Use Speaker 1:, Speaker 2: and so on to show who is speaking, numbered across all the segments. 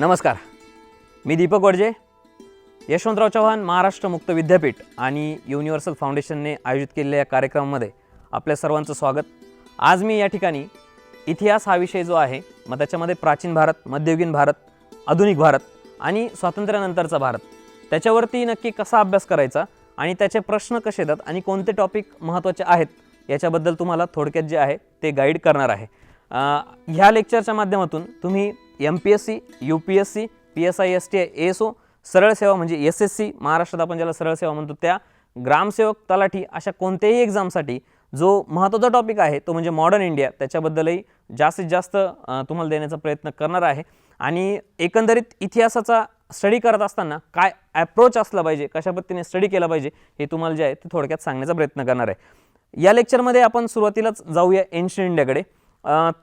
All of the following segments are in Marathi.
Speaker 1: नमस्कार, मी दीपक वडजे. यशवंतराव चव्हाण महाराष्ट्र मुक्त विद्यापीठ आणि युनिव्हर्सल फाउंडेशनने आयोजित केलेल्या या कार्यक्रमामध्ये आपल्या सर्वांचं स्वागत. आज मी या ठिकाणी इतिहास हा विषय जो आहे, मग त्याच्यामध्ये प्राचीन भारत, मध्ययुगीन भारत, आधुनिक भारत आणि स्वातंत्र्यानंतरचा भारत, त्याच्यावरती नक्की कसा अभ्यास करायचा आणि त्याचे प्रश्न कसे येतात आणि कोणते टॉपिक महत्त्वाचे आहेत याच्याबद्दल तुम्हाला थोडक्यात जे आहे ते गाईड करणार आहे. ह्या लेक्चरच्या माध्यमातून तुम्ही MPSC, UPSC, PSI, STI, ASO, सरळ सेवा म्हणजे SSC, महाराष्ट्रात आपण ज्याला सरळ सेवा म्हणतो, त्या ग्रामसेवक, तलाठी अशा कोणत्याही एक्झामसाठी जो महत्त्वाचा टॉपिक आहे तो म्हणजे मॉडर्न इंडिया, त्याच्याबद्दलही जास्तीत जास्त तुम्हाला देण्याचा प्रयत्न करणार आहे. आणि एकंदरीत इतिहासाचा स्टडी करत असताना काय ॲप्रोच असला पाहिजे, कशा पद्धतीने स्टडी केला पाहिजे, हे तुम्हाला जे आहे ते थोडक्यात सांगण्याचा प्रयत्न करणार आहे. या लेक्चरमध्ये आपण सुरुवातीलाच जाऊया एन्शियंट इंडियाकडे.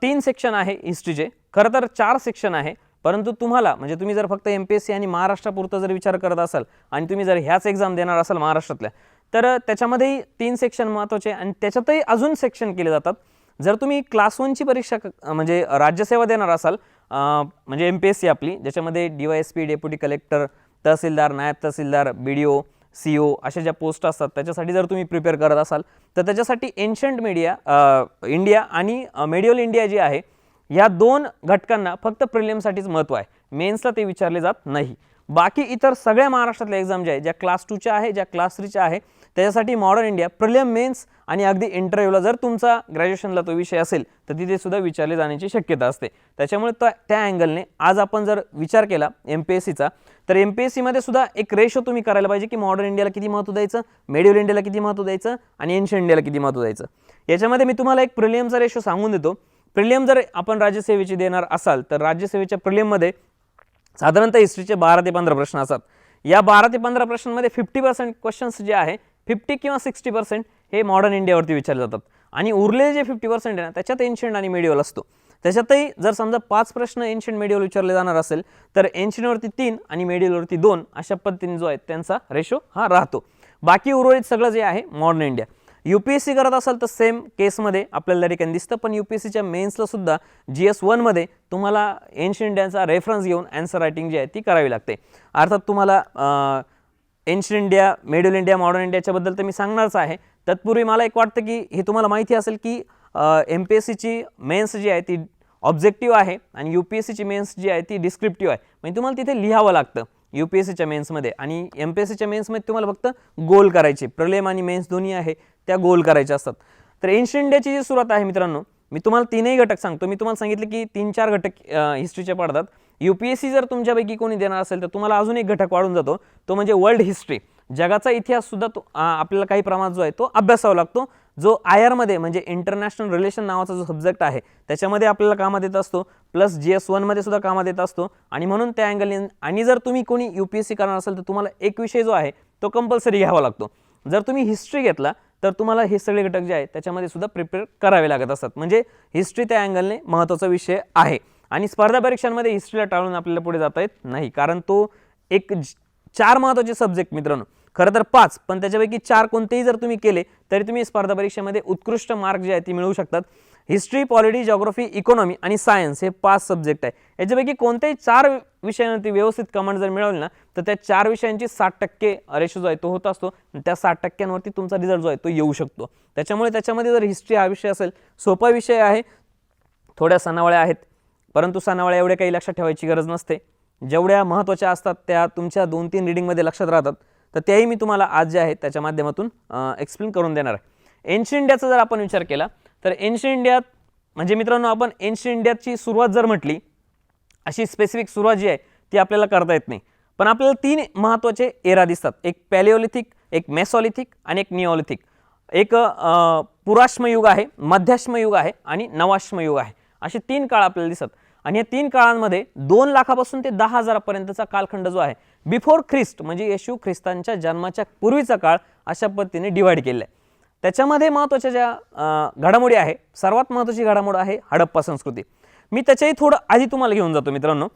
Speaker 1: 3 सेक्शन आहे हिस्ट्रीचे. खरं तर 4 सेक्शन आहे, परंतु तुम्हाला म्हणजे तुम्ही जर फक्त MPSC आणि महाराष्ट्रापुरतं जर विचार करत असाल आणि तुम्ही जर ह्याच एक्झाम देणार असाल महाराष्ट्रातल्या, तर त्याच्यामध्येही 3 सेक्शन महत्त्वाचे आणि त्याच्यातही अजून सेक्शन केले जातात. जर तुम्ही क्लास 1ची परीक्षा म्हणजे राज्यसेवा देणार असाल, म्हणजे MPSC आपली, ज्याच्यामध्ये DYSP, डेप्युटी कलेक्टर, तहसीलदार, नायब तहसीलदार, BDO, CO अशा ज्या पोस्ट असतात, त्याच्यासाठी जर तुम्ही प्रिपेअर करत असाल तर त्याच्यासाठी एन्शंट इंडिया आणि मेडिओल इंडिया जी आहे, या 2 घटकांना फक्त प्रिलिमसाठीच महत्त्व आहे. मेन्सला ते विचारले जात नाही. बाकी इतर सगळ्या महाराष्ट्रातल्या एक्झाम ज्या आहे, ज्या क्लास 2च्या आहे, ज्या क्लास 3च्या आहे, त्याच्यासाठी मॉडर्न इंडिया प्रिलिम, मेन्स आणि अगदी इंटरव्ह्यूला जर तुमचा ग्रॅज्युएशनला तो विषय असेल तर तिथे सुद्धा विचारले जाण्याची शक्यता असते. त्याच्यामुळे त्या अँगलने आज आपण जर विचार केला MPSCचा, तर MPSCमध्ये सुद्धा एक रेशो तुम्ही करायला पाहिजे की मॉडर्न इंडियाला किती महत्त्व द्यायचं, मेडिओल इंडियाला किती महत्त्व द्यायचं आणि एन्शियंट इंडियाला किती महत्त्व द्यायचं. याच्यामध्ये मी तुम्हाला एक प्रिलिमचा रेशो सांगून देतो. प्रिलिम जर आपण राज्यसेवेची देणार असाल तर राज्यसेवेच्या प्रिलिममध्ये साधारणतः हिस्ट्रीचे 12 ते 15 प्रश्न असतात. या 12 ते 15 प्रश्नांमध्ये 50% क्वेश्चन्स जे आहे, 50 किंवा 60% हे मॉडर्न इंडियावरती विचारले जातात आणि उरलेले जे 50% आहे ना, त्याच्यात एन्शियंट आणि मेडिओल असतो. त्याच्यातही जर समजा 5 प्रश्न एन्शियंट मेडिओल विचारले जाणार असेल तर एन्शियंटवरती 3 आणि मेडिओलवरती 2 अशा पद्धतीने जो आहे त्यांचा रेशो हा राहतो. बाकी उर्वरित सगळं जे आहे मॉडर्न इंडिया. UPSC करत असाल तर सेम केसमध्ये आपल्याला त्या ठिकाणी दिसतं, पण UPSCच्या मेन्सला सुद्धा GS1 मध्ये तुम्हाला एन्शियंट इंडियाचा रेफरन्स घेऊन आन्सर रायटिंग जी आहे ती करावी लागते. अर्थात तुम्हाला एन्शियंट इंडिया, मेडिओल इंडिया, मॉडर्न इंडियाच्याबद्दल तर मी सांगणारच आहे. तत्पूर्वी मला एक वाटतं की हे तुम्हाला माहिती असेल की MPSCची मेन्स जी आहे ती ऑब्जेक्टिव्ह आहे आणि UPSCची मेन्स जी आहे ती डिस्क्रिप्टिव्ह आहे. म्हणजे तुम्हाला तिथे लिहावं लागतं UPSCच्या मेन्समध्ये आणि MPSCच्या मेन्समध्ये तुम्हाला फक्त गोल करायचे. प्रिलिम आणि मेन्स दोन्ही आहे त्या गोल करायच्या असतात. तर एन्शियंट इंडियाची जी सुरुवात आहे मित्रांनो, मी तुम्हाला 3ही घटक सांगतो. मी तुम्हाला सांगितलं की 3-4 घटक हिस्ट्रीचे पडतात. UPSC जर तुमच्यापैकी कोणी देणार असेल तर तुम्हाला अजून एक घटक वाढून जातो, तो म्हणजे वर्ल्ड हिस्ट्री. जगाचा इतिहास सुद्धा तो आपल्याला काही प्रमाणात जो आहे तो अभ्यासावा लागतो, जो IR मध्ये म्हणजे इंटरनॅशनल रिलेशन नावाचा जो सब्जेक्ट आहे त्याच्यामध्ये आपल्याला कामात येत असतो, प्लस GS1 मध्ये सुद्धा कामात येत असतो. आणि म्हणून त्या अँगलने आणि जर तुम्ही कोणी UPSC करणार असेल तर तुम्हाला एक विषय जो आहे तो कंपल्सरी घ्यावा लागतो. जर तुम्ही हिस्ट्री घेतला तर तुम्हाला हे सगळे घटक जे आहेत त्याच्यामध्ये सुद्धा प्रिपेअर करावे लागत असतात. म्हणजे हिस्ट्री त्या अँगलने महत्त्वाचा विषय आहे आणि स्पर्धा परीक्षांमध्ये हिस्ट्रीला टाळून आपल्याला पुढे जाता येत नाही, कारण तो एक 4 महत्त्वाचे सब्जेक्ट मित्रांनो, खरं तर 5, पण त्याच्यापैकी 4 कोणतेही जर तुम्ही केले तरी तुम्ही स्पर्धा परीक्षेमध्ये उत्कृष्ट मार्क जे आहेत ते मिळवू शकतात. हिस्ट्री, पॉलिटी, जिओग्राफी, इकॉनॉमी आणि सायन्स हे 5 सब्जेक्ट आहे. याच्यापैकी कोणत्याही 4 विषयांवरती व्यवस्थित कमांड जर मिळवली ना तर त्या 4 विषयांची 60% रेशो जो आहे तो होत असतो. त्या 60%वरती तुमचा रिझल्ट जो आहे तो येऊ शकतो. त्याच्यामुळे त्याच्यामध्ये जर हिस्ट्री हा विषय असेल, सोपा विषय आहे, थोड्या सणावळ्या आहेत, परंतु सणावळ्या एवढ्या काही लक्षात ठेवायची गरज नसते. जेवढ्या महत्त्वाच्या असतात त्या तुमच्या 2-3 रीडिंगमध्ये लक्षात राहतात. तर त्याही मी तुम्हाला आज जे आहे त्याच्या माध्यमातून एक्सप्लेन करून देणार आहे. एन्शियंट इंडियाचा जर आपण विचार केला तर एन्शियंट इंडियात म्हणजे मित्रांनो, आपण एन्शियंट इंडियाची सुरुवात जर म्हटली, अशी स्पेसिफिक सुरुवात जी आहे ती आपल्याला करता येत नाही. पण आपल्याला 3 महत्त्वाचे एरा दिसतात. एक पॅलिओलिथिक, एक मेसोलिथिक आणि एक निओलिथिक. एक पुराश्मयुग आहे, मध्याश्मयुग आहे आणि नवाश्मयुग आहे. असे 3 काळ आपल्याला दिसतात आणि या 3 काळांमध्ये 2 लाखापासून ते 10,000 पर्यंतचा कालखंड जो आहे, बिफोर ख्रिस्ट म्हणजे येशू ख्रिस्तांच्या जन्माच्या पूर्वीचा काळ अशा पद्धतीने डिवाइड केलेला आहे. त्याच्यामध्ये महत्त्वाच्या ज्या घडामोडी आहे, सर्वात महत्त्वाची घडामोड आहे हडप्पा संस्कृती. मी त्याच्याही थोडं आधी तुम्हाला घेऊन जातो मित्रांनो,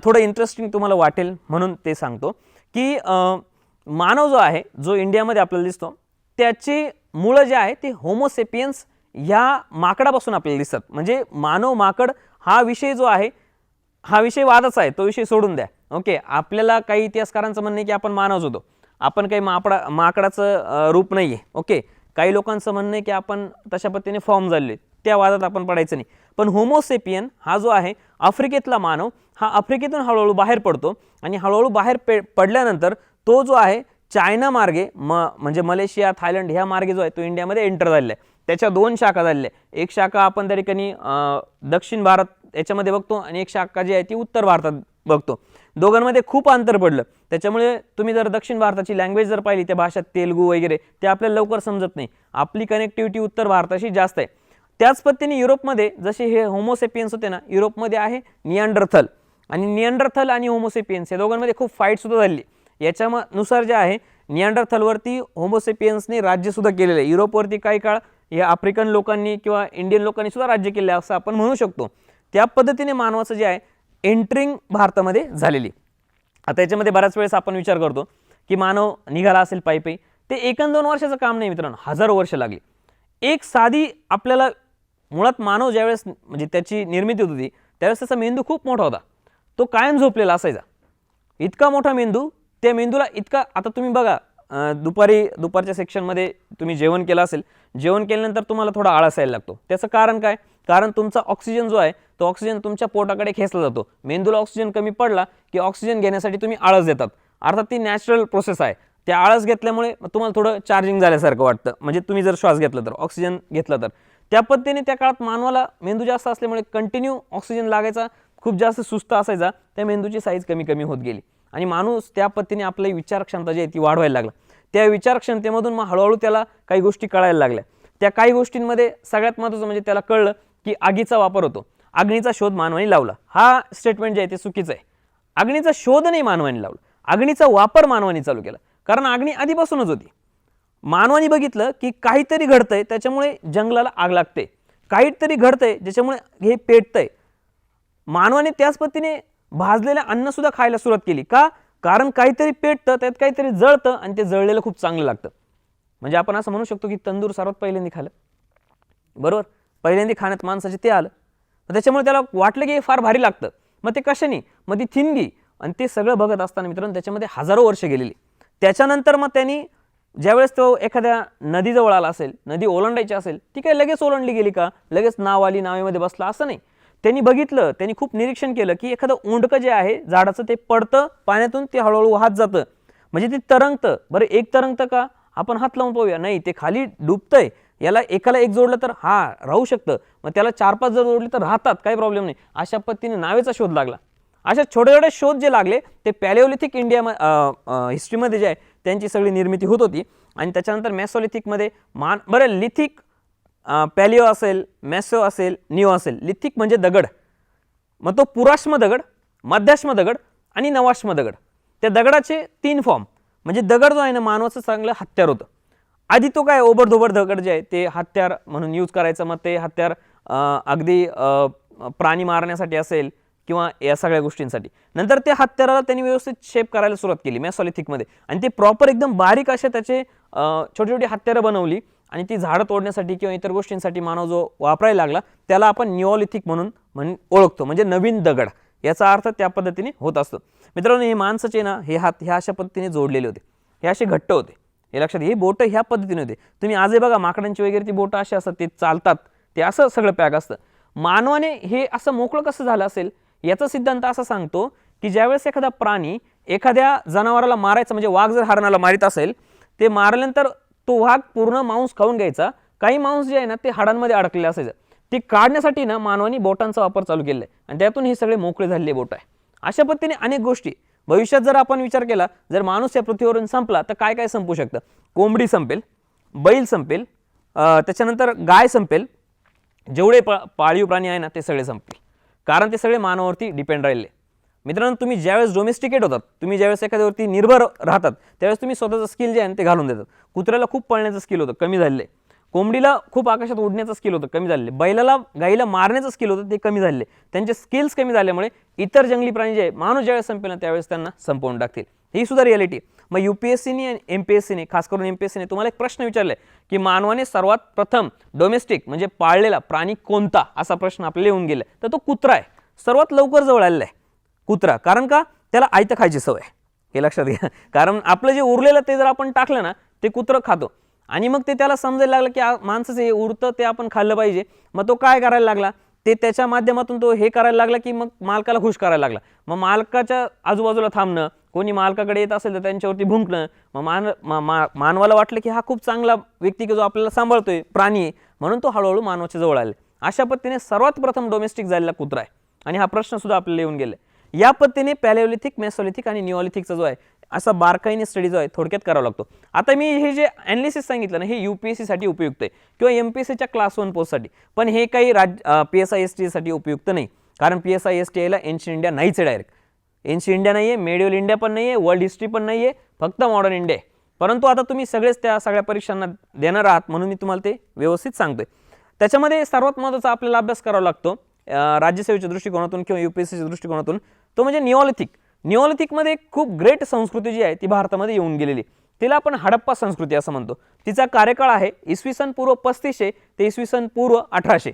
Speaker 1: थोडं इंटरेस्टिंग तुम्हाला वाटेल म्हणून ते सांगतो की मानव जो आहे, जो इंडियामध्ये आपल्याला दिसतो, त्याची मूळ जे आहे ते होमोसेपियन्स ह्या माकडापासून आपल्याला दिसतात. म्हणजे मानव माकड हा विषय जो आहे हा विषय वादाचा आहे, तो विषय सोडून द्या. ओके, आपल्याला काही इतिहासकारांचं म्हणणं आहे की आपण मानवच होतो, आपण काही माकडाचं रूप नाही आहे. ओके, काही लोकांचं म्हणणं आहे की आपण तशा पद्धतीने फॉर्म झालेले, त्या वादात आपण पडायचं नाही. पण होमोसेपियन हा जो आहे आफ्रिकेतला मानव, हा आफ्रिकेतून हळूहळू बाहेर पडतो आणि हळूहळू बाहेर पडल्यानंतर तो जो आहे चायना मार्गे म्हणजे मलेशिया, थायलंड ह्या मार्गे जो आहे तो इंडियामध्ये एंटर झालेला आहे. त्याच्या दोन शाखा झालेल्या आहे. एक शाखा आपण त्या ठिकाणी दक्षिण भारत याच्यामध्ये बघतो आणि एक शाखा जी आहे ती उत्तर भारतात बघतो. दोघांमध्ये खूप अंतर पडलं. त्याच्यामुळे तुम्ही जर दक्षिण भारताची लँग्वेज जर पाहिली, त्या भाषेत तेलुगू वगैरे ते आपल्याला लवकर समजत नाही. आपली कनेक्टिव्हिटी उत्तर भारताशी जास्त आहे. त्याच पद्धतीने युरोपमध्ये जसे हे होमोसेपियन्स होते ना, युरोपमध्ये आहे निअँडरथल, आणि निअँडरथल आणि होमोसेपियन्स या दोघांमध्ये खूप फाईटसुद्धा झाली. याच्यानुसार जे आहे निअँडरथलवरती होमोसेपियन्सने राज्यसुद्धा केलेलं आहे. युरोपवरती काही काळ या आफ्रिकन लोकांनी किंवा इंडियन लोकांनी सुद्धा राज्य केले असं आपण म्हणू शकतो. त्या पद्धतीने मानवाचं जे आहे एंट्रिंग भारतामध्ये झालेली. आता याच्यामध्ये बऱ्याच वेळेस आपण विचार करतो की मानव निघाला असेल पायी. ते 1-2 वर्षाचं काम नाही मित्रांनो, हजारो वर्ष लागली. एक साधी आपल्याला मुळात मानव ज्यावेळेस म्हणजे त्याची निर्मिती होत होती त्यावेळेस त्याचा मेंदू खूप मोठा होता, तो कायम झोपलेला असायचा. इतका मोठा मेंदू, त्या मेंदूला इतका, आता तुम्ही बघा दुपारच्या सेक्शनमध्ये तुम्ही जेवण केलं असेल, जेवण केल्यानंतर तुम्हाला थोडा आळस यायला लागतो. त्याचं कारण काय? कारण तुमचा ऑक्सिजन जो आहे तो ऑक्सिजन तुमच्या पोटाकडे खेचला जातो. मेंदूला ऑक्सिजन कमी पडला की ऑक्सिजन घेण्यासाठी तुम्ही आळस देतात. अर्थात ती नॅचरल प्रोसेस आहे. त्या आळस घेतल्यामुळे तुम्हाला थोडं चार्जिंग झाल्यासारखं वाटतं, म्हणजे तुम्ही जर श्वास घेतला तर, ऑक्सिजन घेतला तर. त्या पद्धतीने त्या काळात मानवाला मेंदू जास्त असल्यामुळे कंटिन्यू ऑक्सिजन लागायचा, खूप जास्त सुस्त असायचा, त्या मेंदूची साईज कमी कमी होत गेली आणि माणूस त्या पद्धतीने आपली विचार क्षमता जी आहे ती वाढवायला लागला. त्या विचार क्षमतेमधून मग हळूहळू त्याला काही गोष्टी कळायला लागल्या. त्या काही गोष्टींमध्ये सगळ्यात महत्त्वाचं म्हणजे त्याला कळलं की आगीचा वापर होतो. अग्नीचा शोध मानवाने लावला. हा स्टेटमेंट जे आहे ते चुकीचं आहे. अग्नीचा शोध नाही मानवाने लावला, अग्नीचा वापर मानवाने चालू केला. कारण अग्नी आधीपासूनच होती. मानवाने बघितलं की काहीतरी घडतंय त्याच्यामुळे जंगलाला आग लागते, काहीतरी घडतंय ज्याच्यामुळे हे पेटतंय. मानवाने त्याच पद्धतीने भाजलेलं अन्न सुद्धा खायला सुरुवात केली. का? कारण काहीतरी पेटतं, त्यात काहीतरी जळतं आणि ते जळलेलं खूप चांगलं लागतं. म्हणजे आपण असं म्हणू शकतो की तंदूर सर्वात पहिल्यांदा खाल्लं, बरोबर, पहिल्यांदा खाण्यात माणसाचे ते आलं, त्याच्यामुळे त्याला वाटलं की हे फार भारी लागतं. मग ते कशाने? मग ती थिनगी आणि ते सगळं बघत असताना मित्रांनो त्याच्यामध्ये हजारो वर्ष गेलेली. त्याच्यानंतर मग त्यांनी ज्यावेळेस तो एखाद्या नदीजवळ आला असेल, नदी ओलांडायची असेल, ती काय लगेच ओलांडली गेली का? लगेच नाव आली, नावेमध्ये बसला असं नाही. त्यांनी बघितलं, त्यांनी खूप निरीक्षण केलं की एखादं ओंडकं जे आहे झाडाचं ते पडतं पाण्यातून, ते हळूहळू वाहत जातं, म्हणजे ते तरंगतं. बरं, एक तरंगतं का? आपण हात लावून पाहूया, नाही, ते खाली डुबतंय. याला एकाला एक जोडलं तर राहू शकतं, मग त्याला 4-5 जर जोडले तर राहतात, काही प्रॉब्लेम नाही. अशा पद्धतीने नावेचा शोध लागला. अशा छोटे छोटे शोध जे लागले ते पॅलिओलिथिक इंडिया हिस्ट्रीमध्ये जे आहे त्यांची सगळी निर्मिती होत होती. आणि त्याच्यानंतर मेसोलिथिकमध्ये बरं, लिथिक, पॅलिओ असेल, मेसो असेल, निओ असेल. लिथिक म्हणजे दगड, मग तो पुराश्म दगड, मध्याश्म दगड आणि नवाश्म दगड. त्या दगडाचे 3 फॉर्म, म्हणजे दगड जो आहे ना मानवाचं चांगलं हत्यार होतं. आधी तो काय ओबडधोबड दगड जे आहे ते हत्यार म्हणून यूज करायचं. मग ते हत्यार अगदी प्राणी मारण्यासाठी असेल किंवा या सगळ्या गोष्टींसाठी. नंतर त्या हत्याराला त्यांनी व्यवस्थित शेप करायला सुरुवात केली मेसोलिथिकमध्ये, आणि ते प्रॉपर एकदम बारीक असे त्याचे छोटी छोटी हत्यारं बनवली आणि ती झाडं तोडण्यासाठी किंवा इतर गोष्टींसाठी मानव जो वापरायला लागला त्याला आपण निओलिथिक म्हणून ओळखतो, म्हणजे नवीन दगड. याचा अर्थ त्या पद्धतीने होत असतो. मित्रांनो, हे माणसाचे ना हे हात ह्या अशा पद्धतीने जोडलेले होते, हे असे घट्ट होते, हे लक्षात. हे बोटं ह्या पद्धतीने होते. तुम्ही आजही बघा माकडांची वगैरे ती बोटं अशी असतात, ते चालतात, ते असं सगळं पॅक असतं. मानवाने हे असं मोकळं कसं झालं असेल याचा सिद्धांत असा सांगतो की ज्यावेळेस एखादा प्राणी एखाद्या जनावराला मारायचं, म्हणजे वाघ जर हरणाला मारित असेल, ते मारल्यानंतर तो वाघ पूर्ण मांस खाऊन घ्यायचा. काही मांस जे आहे ना ते हाडांमध्ये अडकलेलं असायचं. ते काढण्यासाठी ना मानवाने बोटांचा वापर चालू केला आहे आणि त्यातून हे सगळे मोकळे झालेले बोट आहे. अशा पद्धतीने अनेक गोष्टी. भविष्यात जर आपण विचार केला, जर माणूस या पृथ्वीवरून संपला तर काय काय संपू शकतं? कोंबडी संपेल, बैल संपेल, त्याच्यानंतर गाय संपेल, जेवढे पाळीव प्राणी आहे ना ते सगळे संपतील, कारण ते सगळे मानवावरती डिपेंड राहिले. मित्रांनो, तुम्ही ज्यावेळेस डोमेस्टिकेट होतात, तुम्ही ज्यावेळेस एखाद्यावरती निर्भर राहतात, त्यावेळेस तुम्ही स्वतःचं स्किल जे आहे ते घालून देतात. कुत्र्याला खूप पळण्याचं स्किल होतं, कमी झालेलं आहे. कोंबडीला खूप आकाशात उडण्याचं स्किल होतं, कमी झालेले. बैलाला गाईला मारण्याचं स्किल होतं, ते कमी झालेले. त्यांचे स्किल्स कमी झाल्यामुळे इतर जंगली प्राणी जे आहे, माणूस ज्यावेळेस संपेल ना त्यावेळेस त्यांना संपवून टाकतील. ही सुद्धा रियालिटी. मग UPSCने आणि MPSCने, खास करून MPSCने तुम्हाला एक प्रश्न विचारलाय की मानवाने सर्वात प्रथम डोमेस्टिक म्हणजे पाळलेला प्राणी कोणता, असा प्रश्न आपल्याला येऊन गेला, तर तो कुत्रा आहे. सर्वात लवकर जवळ आलेला आहे. कुत्रा. कारण का? त्याला आयतं खायची सवय, हे लक्षात घ्या. कारण आपलं जे उरलेलं ते जर आपण टाकलं ना ते कुत्रं खातो आणि मग ते त्याला समजायला लागलं की माणसाचं हे उरतं ते आपण खाल्लं पाहिजे. मग तो काय करायला लागला, ते त्याच्या माध्यमातून तो हे करायला लागला की मग मालकाला खुश करायला लागला. मग मालकाच्या आजूबाजूला थांबणं, कोणी मालकाकडे येत असेल तर त्यांच्यावरती भुंकणं. मग मानवाला वाटलं की हा खूप चांगला व्यक्ती की जो आपल्याला सांभाळतोय, प्राणी आहे, म्हणून तो हळूहळू मानवाच्या जवळ आले. अशा पद्धतीने सर्वात प्रथम डोमेस्टिक झालेला कुत्रा आहे आणि हा प्रश्न सुद्धा आपल्याला येऊन गेला. या पद्धतीने पॅलेओलिथिक, मेसोलिथिक आणि निओलिथिकचा जो आहे असा बारकाईने स्टडी जो आहे थोडक्यात करावा लागतो. आता मी हे जे ॲनालिसिस सांगितलं ना, हे UPSC साठी उपयुक्त आहे किंवा MPSCच्या क्लास 1 पोस्टसाठी, पण हे काही PSI-ST साठी उपयुक्त नाही. कारण PSI-STला एन्शियंट इंडिया नाहीच आहे. डायरेक्ट एन्शियंट इंडिया नाही आहे, मेडिवल इंडिया पण नाही आहे, वर्ल्ड हिस्ट्री पण नाही आहे, फक्त मॉडर्न इंडिया आहे. परंतु आता तुम्ही सगळेच त्या सगळ्या परीक्षांना देणार आहात म्हणून मी तुम्हाला ते व्यवस्थित सांगतोय. त्याच्यामध्ये सर्वात महत्त्वाचा आपल्याला अभ्यास करावा लागतो राज्यसेवेच्या दृष्टिकोनातून किंवा UPSCच्या दृष्टिकोनातून, तो म्हणजे निओलिथिक. निओलिथिकमध्ये खूप ग्रेट संस्कृती जी आहे ती भारतामध्ये येऊन गेलेली, तिला आपण हडप्पा संस्कृती असं म्हणतो. तिचा कार्यकाळ आहे इसवी पूर्व 3500 ते इसवी पूर्व 1800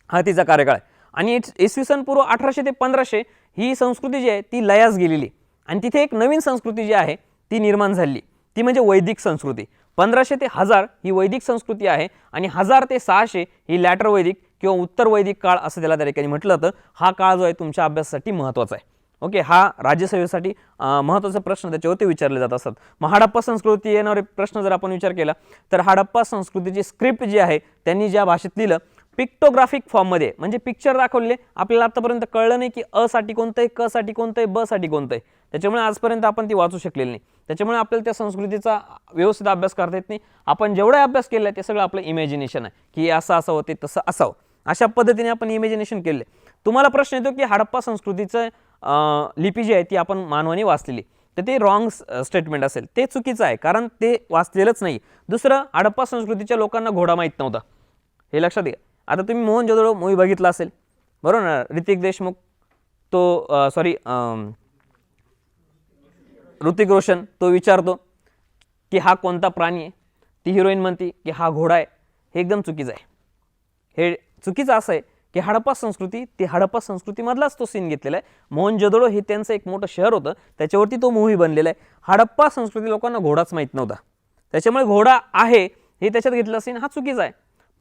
Speaker 1: हा तिचा कार्यकाळ आहे. आणि इसवी पूर्व 1800 ते 1500 ही संस्कृती जी आहे ती लयास गेलेली आणि तिथे एक नवीन संस्कृती जी आहे ती निर्माण झाली, ती म्हणजे वैदिक संस्कृती. 1500 ते 1000 ही वैदिक संस्कृती आहे आणि 1000 ते 600 ही लॅटर वैदिक किंवा उत्तर वैदिक काळ असं त्याला त्या ठिकाणी म्हटलं जातं. हा काळ जो आहे तुमच्या अभ्यासासाठी महत्त्वाचा आहे. ओके, हा राज्यसेवेसाठी महत्त्वाचे प्रश्न त्याच्यावरती विचारले जात असतात. मग हडप्पा संस्कृती येणारे प्रश्न जर आपण विचार केला तर हडप्पा संस्कृतीची स्क्रिप्ट जी आहे त्यांनी ज्या भाषेत लिहिलं, पिक्टोग्राफिक फॉर्ममध्ये, म्हणजे पिक्चर दाखवले. आपल्याला आतापर्यंत कळलं नाही की अ साठी कोणतं आहे, क साठी कोणतं आहे, ब साठी कोणतं आहे. त्याच्यामुळे आजपर्यंत आपण ती वाचू शकलेली नाही. त्याच्यामुळे आपल्याला त्या संस्कृतीचा व्यवस्थित अभ्यास करता येत नाही. आपण जेवढा अभ्यास केला आहे ते सगळं आपलं इमॅजिनेशन आहे की असं असावं ते तसं असावं, अशा पद्धतीने आपण इमॅजिनेशन केले. तुम्हाला प्रश्न येतो की हडप्पा संस्कृतीचं लिपी जी आहे ती आपण मानवाने वाचलेली, तर ते रॉंग स्टेटमेंट असेल, ते चुकीचं आहे. कारण ते वाचलेलंच नाही. दुसरं, हडप्पा संस्कृतीच्या लोकांना घोडा माहीत नव्हता, हे लक्षात घ्या. आता तुम्ही मोहनजोदडो मूवी बघितला असेल, बरोबर ना? ऋतिक देशमुख तो ऋतिक रोशन तो विचारतो की हा कोणता प्राणी आहे, ती हिरोईन म्हणते की हा घोडा आहे. हे एकदम चुकीचं आहे. हे चुकीचं असं आहे की हडप्पा संस्कृती, ते हडप्पा संस्कृतीमधलाच तो सीन घेतलेला आहे. मोहनजोदडो हे त्यांचं एक मोठं शहर होतं, त्याच्यावरती तो मूव्ही बनलेला आहे. हडप्पा संस्कृती लोकांना घोडाच माहीत नव्हता, त्याच्यामुळे घोडा आहे हे त्याच्यात घेतलं सीन हा चुकीचा आहे.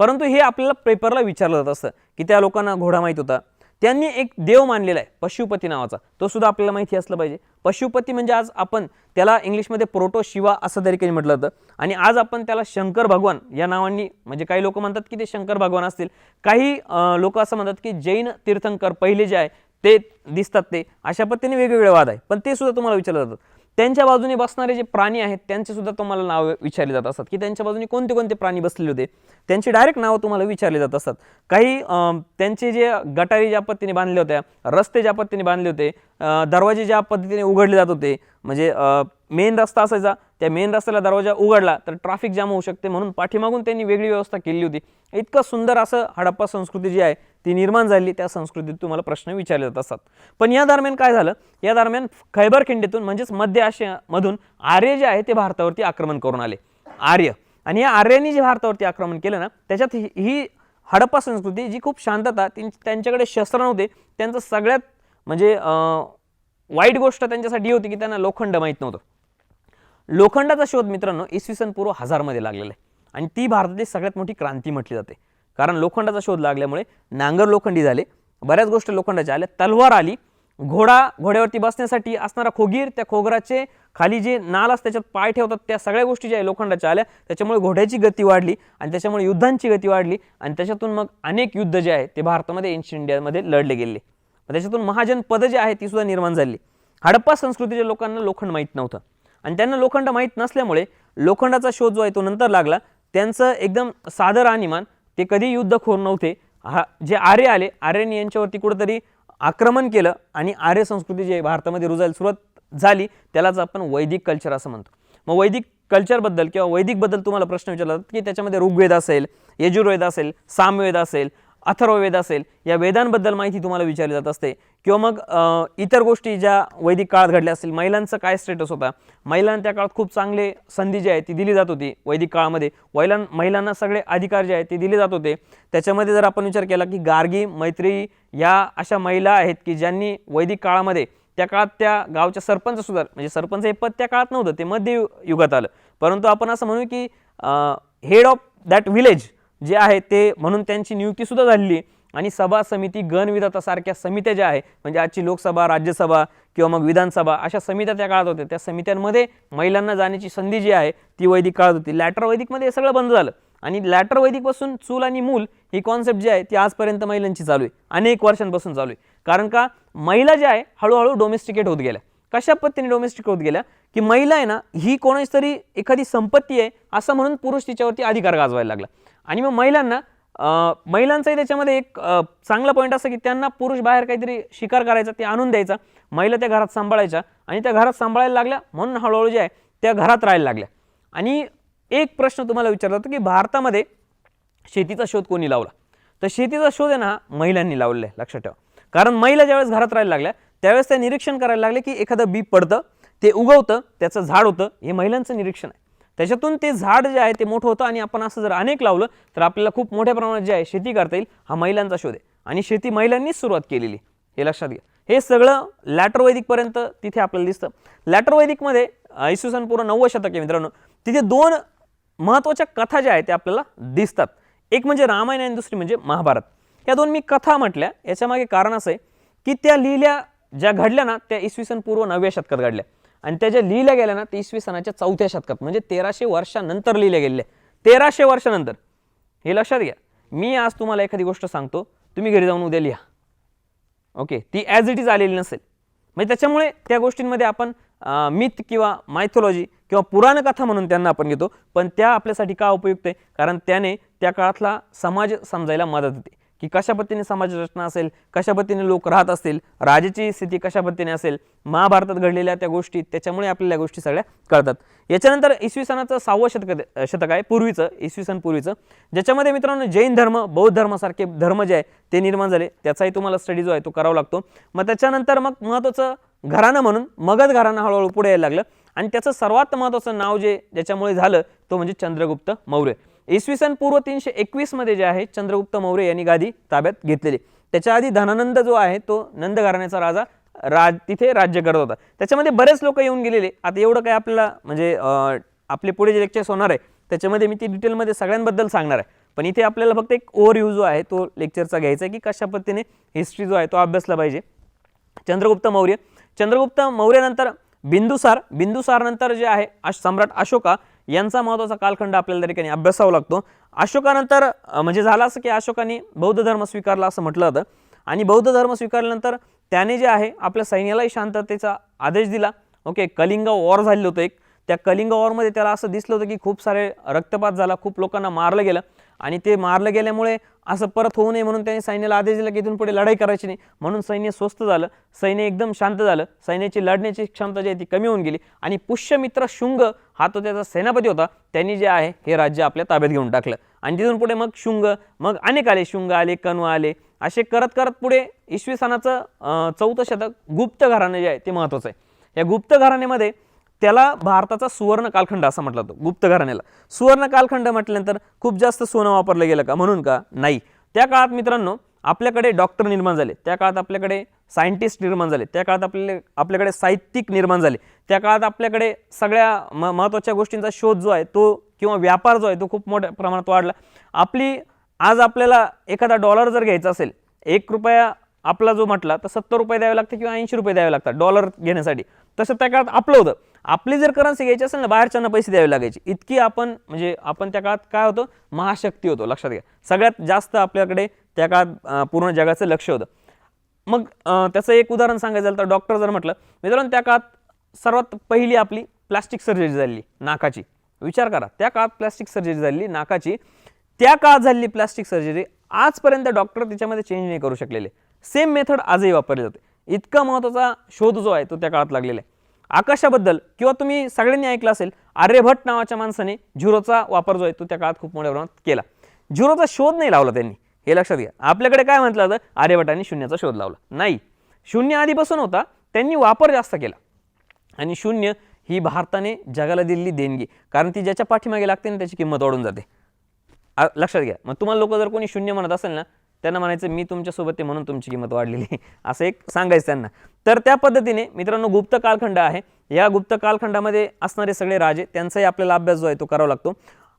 Speaker 1: परंतु हे आपल्याला पेपरला विचारलं जात असतं की त्या लोकांना घोडा माहीत होता. त्यांनी एक देव मानलेला आहे पशुपती नावाचा, तो सुद्धा आपल्याला माहिती असलं पाहिजे. पशुपती म्हणजे आज आपण त्याला इंग्लिशमध्ये प्रोटो शिवा असं तरी काही म्हटलं जातं आणि आज आपण त्याला शंकर भगवान या नावांनी, म्हणजे काही लोक म्हणतात की ते शंकर भगवान असतील, काही लोक असं म्हणतात की जैन तीर्थंकर पहिले जे आहे ते दिसतात, ते अशा पद्धतीने वेगवेगळे वाद आहे. पण ते सुद्धा तुम्हाला विचारलं जातं. त्यांच्या बाजूने बसणारे जे प्राणी आहेत त्यांचे सुद्धा तुम्हाला नाव विचारले जात असतात की त्यांच्या बाजूने कोणते कोणते प्राणी बसलेले होते, त्यांची डायरेक्ट नावं तुम्हाला विचारले जात असतात. काही त्यांचे जे गटारी ज्या पद्धतीने बांधले होत्या, रस्ते ज्या पद्धतीने बांधले होते, दरवाजे ज्या पद्धतीने उघडले जात होते, म्हणजे मेन रस्ता असायचा, त्या मेन रस्त्याला दरवाजा उघडला तर ट्रॅफिक जाम होऊ शकते, म्हणून पाठीमागून त्यांनी वेगळी व्यवस्था केली होती. इतकं सुंदर असं हडप्पा संस्कृती जी आहे ती निर्माण झाली. त्या संस्कृतीत तुम्हाला प्रश्न विचारले जात असतात. पण या दरम्यान काय झालं, या दरम्यान खैबर खिंडीतून म्हणजेच मध्य आशियामधून आर्य जे आहे ते भारतावरती आक्रमण करून आले, आर्य. आणि या आर्यांनी जे भारतावरती आक्रमण केलं ना, त्याच्यात ही हडप्पा संस्कृती जी खूप शांतता, त्यांच्याकडे शस्त्र नव्हते, त्यांचं सगळ्यात म्हणजे वाईट गोष्ट त्यांच्यासाठी होती की त्यांना लोखंड माहीत नव्हतं. लोखंडाचा शोध मित्रांनो इसवी पूर्व 1000 मध्ये लागलेला आहे आणि ती भारताची सगळ्यात मोठी क्रांती म्हटली जाते. कारण लोखंडाचा शोध लागल्यामुळे नांगर लोखंडी झाले, बऱ्याच गोष्टी लोखंडाच्या आल्या, तलवार आली, घोड्यावरती बसण्यासाठी असणारा खोगीर, त्या खोगराचे खाली जे नाल असतात त्याच्यात पाय ठेवतात, त्या सगळ्या गोष्टी ज्या लोखंडाच्या आल्या. त्याच्यामुळे घोड्याची गती वाढली आणि त्याच्यामुळे युद्धांची गती वाढली आणि त्याच्यातून मग अनेक युद्ध जे आहे ते भारतामध्ये एन्शियंट इंडियामध्ये लढले गेले. त्याच्यातून महाजन पद जे आहे ती सुद्धा निर्माण झाली. हडप्पा संस्कृतीच्या लोकांना लोखंड माहीत नव्हतं आणि त्यांना लोखंड माहीत नसल्यामुळे लोखंडाचा शोध जो आहे तो नंतर लागला. त्यांचं एकदम साधं राहणीमान, ते कधी युद्धखोर नव्हते. जे आर्य आले, आर्यांनी यांच्यावरती कुठेतरी आक्रमण केलं आणि आर्य संस्कृती जी भारतामध्ये रुजायला सुरुवात झाली, त्यालाच आपण वैदिक कल्चर असं म्हणतो. मग वैदिक कल्चरबद्दल किंवा वैदिकबद्दल तुम्हाला प्रश्न विचारला की त्याच्यामध्ये ऋग्वेद असेल, यजुर्वेद असेल, सामवेद असेल, अथर्ववेद असेल, या वेदांबद्दल माहिती तुम्हाला विचारली जात असते. किंवा मग इतर गोष्टी ज्या वैदिक काळात घडल्या असतील, महिलांचा काय स्टेटस होता, महिलांना त्या काळात खूप चांगले संधी जी आहे ती दिली जात होती. वैदिक काळामध्ये महिलांना सगळे अधिकार जे आहेत ते दिले जात होते. त्याच्यामध्ये जर आपण विचार केला की गार्गी, मैत्रेयी या अशा महिला आहेत की ज्यांनी वैदिक काळामध्ये, त्या काळात त्या गावच्या सरपंच सुद्धा, म्हणजे सरपंच हे पद त्या काळात नव्हतं, ते मध्य युगात आलं, परंतु आपण असं म्हणू की हेड ऑफ दॅट विलेज जे आहे ते म्हणून त्यांची नियुक्ती सुद्धा झालेली. आणि सभा समिती, गणविधाता सारख्या समित्या ज्या आहे, म्हणजे आजची लोकसभा, राज्यसभा किंवा मग विधानसभा, अशा समित्या त्या काळात होत्या. त्या समित्यांमध्ये महिलांना जाण्याची संधी जी आहे ती वैदिक काळात होती. लॅटर वैदिकमध्ये हे सगळं बंद झालं आणि लॅटर वैदिकपासून चूल आणि मूल ही कॉन्सेप्ट जी आहे ती आजपर्यंत महिलांची चालू आहे, अनेक वर्षांपासून चालू आहे. कारण का महिला ज्या आहे हळूहळू डोमेस्टिकेट होत गेल्या. कशा पद्धतीने डोमेस्टिक होत गेल्या की महिला आहे ना ही कोणाची तरी एखादी संपत्ती आहे असं म्हणून पुरुष तिच्यावरती अधिकार गाजवायला लागला. आणि मग महिलांचाही त्याच्यामध्ये एक चांगला पॉईंट असं की त्यांना पुरुष बाहेर काहीतरी शिकार करायचा ते आणून द्यायचा, महिला त्या घरात सांभाळायच्या आणि त्या घरात सांभाळायला लागल्या म्हणून हळूहळू जे आहे त्या घरात राहायला लागल्या. आणि एक प्रश्न तुम्हाला विचारला होता की भारतामध्ये शेतीचा शोध कोणी लावला, तर शेतीचा शोध आहे ना महिलांनी लावलेला आहे, लक्षात ठेवा. कारण महिला ज्यावेळेस घरात राहायला लागल्या त्यावेळेस त्या निरीक्षण करायला लागले की एखादं बी पडतं, ते उगवतं, त्याचं झाड होतं, हे महिलांचं निरीक्षण आहे. त्याच्यातून ते झाड जे आहे ते मोठं होतं आणि आपण असं जर अनेक लावलं तर आपल्याला खूप मोठ्या प्रमाणात जे आहे शेती करता येईल. हा महिलांचा शोध आहे आणि शेती महिलांनीच सुरुवात केलेली, हे लक्षात घ्या. हे सगळं लॅटर वैदिकपर्यंत तिथे आपल्याला दिसतं. लॅटर वैदिकमध्ये इसवी सन पूर्व 9वे शतक आहे मित्रांनो. तिथे दोन महत्त्वाच्या कथा ज्या आहेत त्या आपल्याला दिसतात. एक म्हणजे रामायण आणि दुसरी म्हणजे महाभारत. या दोन मी कथा म्हटल्या, याच्यामागे कारण असं आहे की त्या लिहिल्या ज्या घडल्या ना त्या इसवी सन पूर्व 9व्या शतकात घडल्या आणि त्या ज्या लिहिल्या गेल्या ना ते इसवी सनाच्या 4थ्या शतकात, म्हणजे 1300 वर्षानंतर लिहिल्या गेल्या. 1300 वर्षानंतर, हे लक्षात घ्या. मी आज तुम्हाला एखादी गोष्ट सांगतो, तुम्ही घरी जाऊन उद्या लिहा, ओके, ती ॲज इट इज आलेली नसेल. म्हणजे त्याच्यामुळे त्या गोष्टींमध्ये आपण मिथ किंवा मायथॉलॉजी किंवा पुराण कथा म्हणून त्यांना आपण घेतो, पण त्या आपल्यासाठी का उपयुक्त आहे, कारण त्याने त्या काळातला समाज समजायला मदत होते की कशा पद्धतीने समाज रचना असेल, कशा पद्धतीने लोक राहत असतील, राजाची स्थिती कशा पद्धतीने असेल, महाभारतात घडलेल्या त्या गोष्टी, त्याच्यामुळे आपल्याला गोष्टी सगळ्या कळतात. याच्यानंतर इसवी सनाचं 6वं शतक आहे, पूर्वीचं, इसवी सन पूर्वीचं, ज्याच्यामध्ये मित्रांनो जैन धर्म, बौद्ध धर्मासारखे धर्म जे आहे ते निर्माण झाले. त्याचाही तुम्हाला स्टडी जो आहे तो करावा लागतो. मग त्याच्यानंतर मग महत्त्वाचं घराणं म्हणून मगध घराणं हळूहळू पुढे यायला लागलं आणि त्याचं सर्वात महत्त्वाचं नाव ज्याच्यामुळे झालं तो म्हणजे चंद्रगुप्त मौर्य. इसवी सन पूर्व 321 मध्ये जे आहे चंद्रगुप्त मौर्य यांनी गादी ताब्यात घेतलेली. त्याच्या आधी धनानंद जो आहे तो नंद घराण्याचा राजा तिथे राज्य करत होता. त्याच्यामध्ये बरेच लोक येऊन गेलेले. आता एवढं काय आपल्याला म्हणजे आपले पुढे जे लेक्चर्स होणार आहे त्याच्यामध्ये मी ती डिटेलमध्ये सगळ्यांबद्दल सांगणार आहे, पण इथे आपल्याला फक्त एक ओव्हरव्ह्यू जो आहे तो लेक्चरचा घ्यायचा आहे की कशा पद्धतीने हिस्ट्री जो आहे तो अभ्यासला पाहिजे. चंद्रगुप्त मौर्यानंतर बिंदुसार नंतर जे आहे सम्राट अशोका यांचा महत्त्वाचा कालखंड आपल्याला त्या ठिकाणी अभ्यासावा लागतो. अशोकानंतर म्हणजे झालं असं की अशोकाने बौद्ध धर्म स्वीकारला असं म्हटलं जातं आणि बौद्ध धर्म स्वीकारल्यानंतर त्याने जे आहे आपल्या सैन्यालाही शांततेचा आदेश दिला. ओके, कलिंग वॉर झालेलं होतं एक. त्या कलिंग वॉरमध्ये त्याला असं दिसलं होतं की खूप सारे रक्तपात झाला, खूप लोकांना मारलं गेलं आणि ते मारलं गेल्यामुळे असं परत होऊ नये म्हणून त्याने सैन्याला आदेश दिला की इथून पुढे लढाई करायची नाही. म्हणून सैन्य स्वस्थ झालं, सैन्य एकदम शांत झालं, सैन्याची लढण्याची क्षमता जी आहे ती कमी होऊन गेली आणि पुष्यमित्र शुंग हा तो त्याचा सेनापती होता, त्यांनी जे आहे हे राज्य आपल्या ताब्यात घेऊन टाकलं आणि तिथून पुढे मग शुंग, मग अनेक आले, शुंग आले, कण्व आले, असे करत करत पुढे इसवी सनाचं 4थं शतक गुप्त घराणं जे आहे ते महत्त्वाचं आहे. या गुप्त घराण्यामध्ये त्याला भारताचा सुवर्ण कालखंड असं म्हटलं जातं. गुप्त घराण्याला सुवर्ण कालखंड म्हटल्यानंतर खूप जास्त सोनं वापरलं गेलं का, म्हणून का नाही. त्या काळात मित्रांनो आपल्याकडे डॉक्टर निर्माण झाले, त्या काळात आपल्याकडे सायंटिस्ट निर्माण झाले, त्या काळात आपल्याकडे साहित्यिक निर्माण झाले, त्या काळात आपल्याकडे सगळ्या महत्त्वाच्या गोष्टींचा शोध जो आहे तो किंवा व्यापार जो आहे तो खूप मोठ्या प्रमाणात वाढला. आज आपल्याला एखादा डॉलर जर घ्यायचा असेल, 1 रुपया आपला जो म्हटला तर 70 रुपये द्यावे लागते किंवा 80 रुपये द्यावे लागतात डॉलर घेण्यासाठी. तसं त्या काळात आपलं होतं. आपली जर करन्सी घ्यायची असेल ना बाहेरच्यांना पैसे द्यावे लागायचे. इतकी आपण त्या काळात काय होतं, महाशक्ती होतो, लक्षात घ्या. सगळ्यात जास्त आपल्याकडे त्या काळात पूर्ण जगाचं लक्ष होतं. मग त्याचं एक उदाहरण सांगायचं झालं तर डॉक्टर जर म्हटलं मित्रांनो, त्या काळात सर्वात पहिली आपली प्लास्टिक सर्जरी झाली नाकाची. विचार करा, त्या काळात प्लास्टिक सर्जरी झाली नाकाची. त्या काळात झालेली प्लास्टिक सर्जरी आजपर्यंत डॉक्टर त्याच्यामध्ये चेंज नाही करू शकलेले. सेम मेथड आजही वापरली जाते. इतका महत्त्वाचा शोध जो आहे तो त्या काळात लागलेला आहे. आकाशाबद्दल किंवा तुम्ही सगळ्यांनी ऐकलं असेल, आर्यभट्ट नावाच्या माणसाने झिरोचा वापर जो आहे तो त्या काळात खूप मोठ्या प्रमाणात केला. झिरोचा शोध नाही लावला त्यांनी, हे लक्षात घ्या. आपल्याकडे काय म्हटलं होतं, आर्यभट्टांनी शून्याचा शोध लावला. नाही, शून्य आधीपासून होता, त्यांनी वापर जास्त केला. आणि शून्य ही भारताने जगाला दिलेली देणगी, कारण ती ज्याच्या पाठीमागे लागते ना त्याची किंमत वाढून जाते. लक्षात घ्या. मग तुम्हाला लोक जर कोणी शून्य म्हणत असेल ना, त्यांना म्हणायचं मी तुमच्यासोबत आहे म्हणून तुमची किंमत वाढलेली असं एक सांगायचं त्यांना. तर त्या पद्धतीने मित्रांनो गुप्त कालखंड आहे. या गुप्त कालखंडामध्ये असणारे सगळे राजे त्यांचाही आपल्याला अभ्यास जो आहे तो करावा लागतो.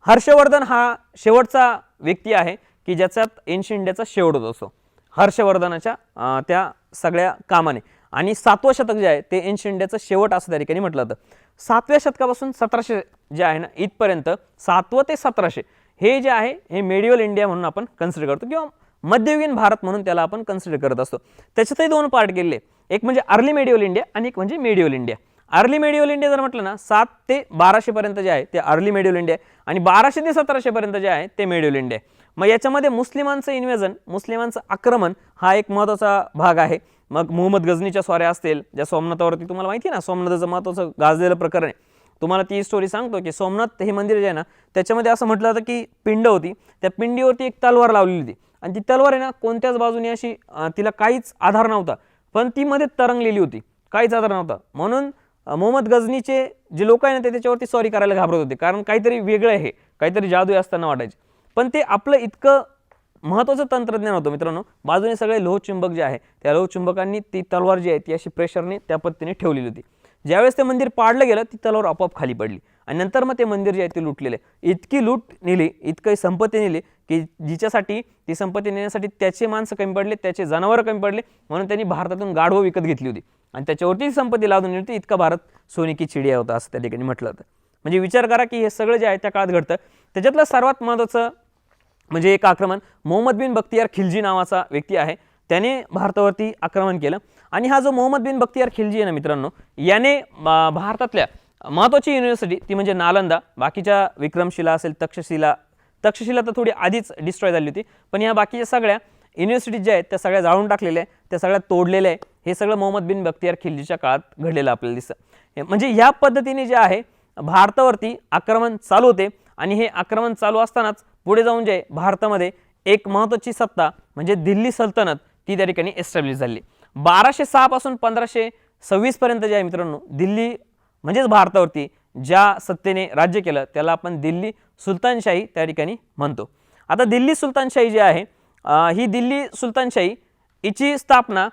Speaker 1: हर्षवर्धन हा शेवटचा व्यक्ती आहे की ज्याच्यात एन्शियंट इंडियाचा शेवट होत असतो, हर्षवर्धनाच्या त्या सगळ्या कामाने. आणि 7वं शतक जे आहे ते एन्शियंट इंडियाचं शेवट असं त्या ठिकाणी म्हटलं जातं. 7व्या शतकापासून 1700 जे आहे ना इथपर्यंत, 7वं ते 1700 हे जे आहे हे मेडिवल इंडिया म्हणून आपण कन्सिडर करतो, किंवा मध्ययुगीन भारत म्हणून त्याला आपण कन्सिडर करत असतो. त्याच्यातही 2 पार्ट केलेले, एक म्हणजे अर्ली मेडिवल इंडिया आणि एक म्हणजे medieval India. Early medieval India जर म्हटलं ना 7 ते 1200 पर्यंत जे आहे ते अर्ली मेडिवल इंडिया, आणि 1200 ते 1700 पर्यंत जे आहे ते मेडिवल इंडिया. मग याच्यामध्ये मुस्लिमांचं इन्व्हेजन, मुस्लिमांचं आक्रमण हा एक महत्त्वाचा भाग आहे. मग मोहम्मद गझनीच्या स्वाऱ्या असतील, ज्या सोमनाथावरती तुम्हाला माहिती आहे ना, सोमनाथाचं महत्त्वाचं गाजलेलं प्रकरण आहे. तुम्हाला ती स्टोरी सांगतो की सोमनाथ हे मंदिर जे आहे ना त्याच्यामध्ये असं म्हटलं जातं की पिंड होती, त्या पिंडीवरती एक तलवार लावलेली होती, आणि ती तलवार आहे ना कोणत्याच बाजूने अशी तिला काहीच आधार नव्हता, पण ती मध्ये तरंगलेली होती, काहीच आधार नव्हता. म्हणून मोहम्मद गझनीचे जे लोक आहे ना ते त्याच्यावरती सॉरी करायला घाबरत होते, कारण काहीतरी वेगळं आहे, काहीतरी जादू असताना वाटायचे. पण ते आपलं इतकं महत्त्वाचं तंत्रज्ञान होतं मित्रांनो, बाजूने सगळे लोहचुंबक जे आहे त्या लोहचुंबकांनी ती तलवार जी आहे ती अशी प्रेशरने त्या पद्धतीने ठेवलेली होती. ज्यावेळेस ते मंदिर पाडलं गेलं ती तलवार आपोआप खाली पडली, आणि नंतर मग ते मंदिर जे आहे ते लुटलेले. इतकी लूट नेली, इतकी संपत्ती नेली की जिच्यासाठी ती संपत्ती नेण्यासाठी त्याचे माणसं कमी पडले, त्याचे जनावरं कमी पडले, म्हणून त्यांनी भारतातून गाढवं विकत घेतली होती आणि त्याच्यावरती संपत्ती लावून नेली होती. इतका भारत सोने की चिडिया होता असं त्या ठिकाणी म्हटलं होतं. म्हणजे विचार करा की हे सगळं जे आहे त्या काळात घडतं. त्याच्यातलं सर्वात महत्त्वाचं म्हणजे एक आक्रमण मोहम्मद बिन बख्तियार खिलजी नावाचा व्यक्ती आहे, त्याने भारतावरती आक्रमण केलं. आणि हा जो मोहम्मद बिन बख्तियार खिलजी आहे ना मित्रांनो, याने भारतातल्या महत्त्वाची युनिव्हर्सिटी ती म्हणजे नालंदा, बाकीच्या विक्रमशिला असेल, तक्षशिला तर थोडी आधीच डिस्ट्रॉय झाली होती, पण या बाकीच्या सगळ्या युनिव्हर्सिटीज ज्या आहेत त्या सगळ्या जाळून टाकलेल्या आहे, त्या सगळ्या तोडलेल्या आहे. हे सगळं मोहम्मद बिन बख्तियार खिलजीच्या काळात घडलेलं आपल्याला दिसतं. म्हणजे ह्या पद्धतीने जे आहे भारतावरती आक्रमण चालू होते, आणि हे आक्रमण चालू असतानाच पुढे जाऊन जे भारतामध्ये एक महत्त्वाची सत्ता म्हणजे दिल्ली सल्तनत ती त्या ठिकाणी एस्टॅब्लिश झाली. 1206 पासून 1526 पर्यंत जे आहे मित्रांनो दिल्ली म्हणजेच भारतावरती ज्या सत्तेने राज्य केलं त्याला आपण दिल्ली सुलतानशाही त्या ठिकाणी म्हणतो. आता दिल्ली सुलतानशाही जी आहे ही दिल्ली सुलतानशाही हिची स्थापना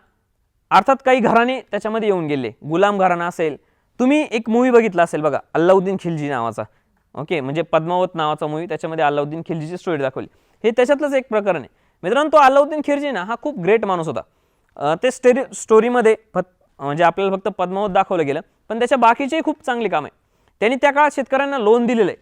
Speaker 1: अर्थात काही घराणे त्याच्यामध्ये येऊन गेले. गुलाम घराणा असेल, तुम्ही एक मूवी बघितला असेल बघा अल्लाउद्दीन खिलजी नावाचा, ओके, म्हणजे पद्मावत नावाचा मूवी, त्याच्यामध्ये अल्लाउद्दीन खिलजीची स्टोरी दाखवली. हे त्याच्यातलंच एक प्रकरण आहे मित्रांनो. तो अल्लाउद्दीन खिलजी ना हा खूप ग्रेट माणूस होता. ते स्टोरीमध्ये म्हणजे आपल्याला फक्त पद्मावत दाखवलं गेलं, पण त्याच्या बाकीचेही खूप चांगले काम आहे. त्यांनी त्या काळात शेतकऱ्यांना लोन दिलेलं आहे.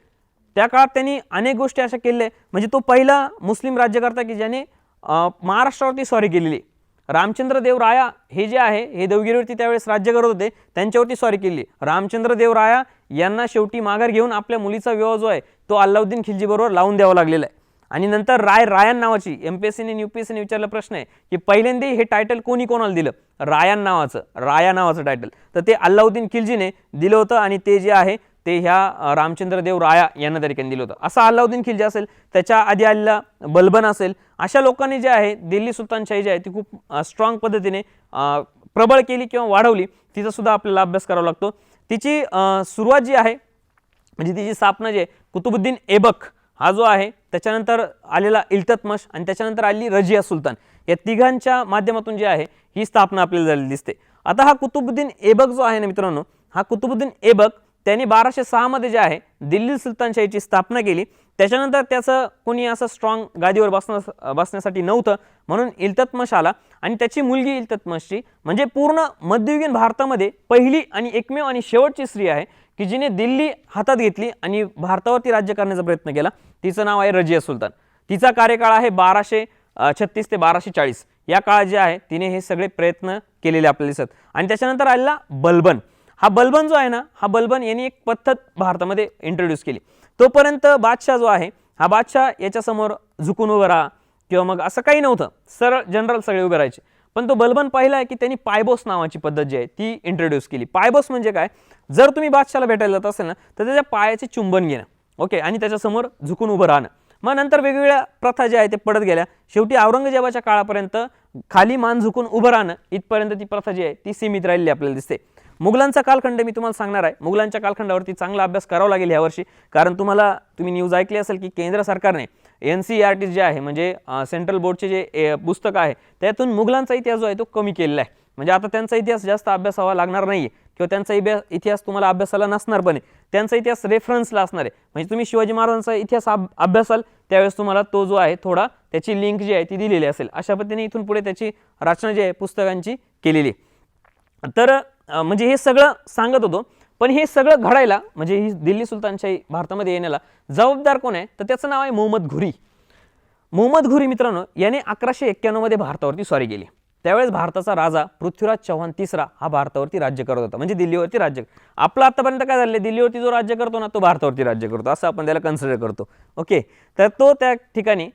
Speaker 1: त्या काळात त्यांनी अनेक गोष्टी अशा केलेल्या आहे. म्हणजे तो पहिला मुस्लिम राज्यकर्ता की ज्याने महाराष्ट्रावरती स्वारी केलेली. रामचंद्र देव राया हे जे आहे हे देवगिरीवरती त्यावेळेस राज्य करत होते, त्यांच्यावरती स्वारी केली. रामचंद्र देव राया यांना शेवटी माघार घेऊन आपल्या मुलीचा विवाह जो आहे तो अल्लाउद्दीन खिलजी बरोबर लावून द्यावा लागलेला आहे. आणि नंतर रायन नावाची एमपीएससीने आणि यूपीएससीने विचारला प्रश्न आहे की पहिल्यांदा हे टायटल कोणाला दिलं, राया नावाचं टायटल तर ते अल्लाउद्दीन खिलजीने दिलं होतं, आणि ते जे आहे ते ह्या रामचंद्र देव राया यांना तरी दिलं होतं. असा अल्लाउद्दीन खिलजी असेल, त्याच्या आधी आलेला बलबन असेल, अशा लोकांनी जे आहे दिल्ली सुलतानशाही जी आहे ती खूप स्ट्रॉंग पद्धतीने प्रबळ केली किंवा वाढवली. तिचा सुद्धा आपल्याला अभ्यास करावा लागतो. तिची सुरुवात जी आहे म्हणजे तिची स्थापना जी आहे कुतुबुद्दीन ऐबक हा जो आहे, त्याच्यानंतर आलेला इल्ततमिश आणि त्याच्यानंतर आलेली रजिया सुलतान, या तिघांच्या माध्यमातून जी आहे ही स्थापना आपल्याला झालेली दिसते. आता हा कुतुबुद्दीन ऐबक जो आहे ना मित्रांनो, हा कुतुबुद्दीन ऐबक त्यांनी 1206 मध्ये जे आहे दिल्ली सुलतानशाहीची स्थापना केली. त्याच्यानंतर त्याचं कोणी असं स्ट्रॉंग गादीवर बसण्यासाठी नव्हतं, म्हणून इल्ततमिश आला, आणि त्याची मुलगी इल्ततमिशची म्हणजे पूर्ण मध्ययुगीन भारतामध्ये पहिली आणि एकमेव आणि शेवटची स्त्री आहे की जिने दिल्ली हातात घेतली आणि भारतावरती राज्य करण्याचा प्रयत्न केला. तिचं नाव आहे रजिया सुलतान. तिचा कार्यकाळ आहे 1236 ते 1240. या काळात जे आहे तिने हे सगळे प्रयत्न केलेले आपल्याला दिसत. आणि त्याच्यानंतर आलेला बलबन, हा बलबन जो आहे ना, हा बलबन यांनी एक पद्धत भारतामध्ये इंट्रोड्यूस केली. तोपर्यंत बादशाह जो आहे हा बादशाह याच्यासमोर झुकून उभं राहा किंवा मग असं काही नव्हतं, सरळ जनरल सगळे उभे राहायचे. पण तो बलबन पाहिला आहे की त्यांनी पायबोस नावाची पद्धत जी आहे ती इंट्रोड्यूस केली. पायबोस म्हणजे काय, जर तुम्ही बादशाहला भेटायला जात असेल ना तर त्याच्या पायाचे चुंबन घेणं, ओके, आणि त्याच्यासमोर झुकून उभं राहणं. मग नंतर वेगवेगळ्या प्रथा ज्या आहेत ते पडत गेल्या. शेवटी औरंगजेबाच्या काळापर्यंत खाली मान झुकून उभं राहणं इथपर्यंत ती प्रथा जी आहे ती सीमित राहिली आपल्याला दिसते. मुघलांचा कालखंड मी तुम्हाला सांगणार आहे. मुघलांच्या कालखंडावरती चांगला अभ्यास करावा लागेल यावर्षी, कारण तुम्ही न्यूज ऐकली असेल की केंद्र सरकारने NCERT जे आहे म्हणजे सेंट्रल बोर्डचे जे पुस्तक आहे त्यातून मुघलांचा इतिहास जो आहे तो कमी केलेला आहे. म्हणजे आता त्यांचा इतिहास जास्त अभ्यासावा लागणार नाही किंवा त्यांचा इतिहास तुम्हाला अभ्यासाला नसणार, पण त्यांचा इतिहास रेफरन्सला असणार आहे. म्हणजे तुम्ही शिवाजी महाराजांचा इतिहास अभ्यासाल त्यावेळेस तुम्हाला तो जो आहे थोडा त्याची लिंक जी आहे ती दिलेली असेल. अशा पद्धतीने इथून पुढे त्याची रचना जी आहे पुस्तकांची केलेली. तर म्हणजे हे सगळं सांगत होतो, पण हे सगळं घडायला म्हणजे ही दिल्ली सुलतानशाही भारतामध्ये येण्याला जबाबदार कोण आहे तर त्याचं नाव आहे मोहम्मद घुरी. मोहम्मद घुरी मित्रांनो याने 1191 मध्ये भारतावरती स्वारी केली. त्यावेळेस भारताचा राजा पृथ्वीराज चौहान तिसरा हा भारतावरती राज्य करत होता, म्हणजे दिल्लीवरती राज्य. आपला आतापर्यंत काय झालं, दिल्लीवरती जो राज्य करतो ना तो भारतावरती राज्य करतो असं आपण त्याला कन्सिडर करतो. ओके, तर तो त्या ठिकाणी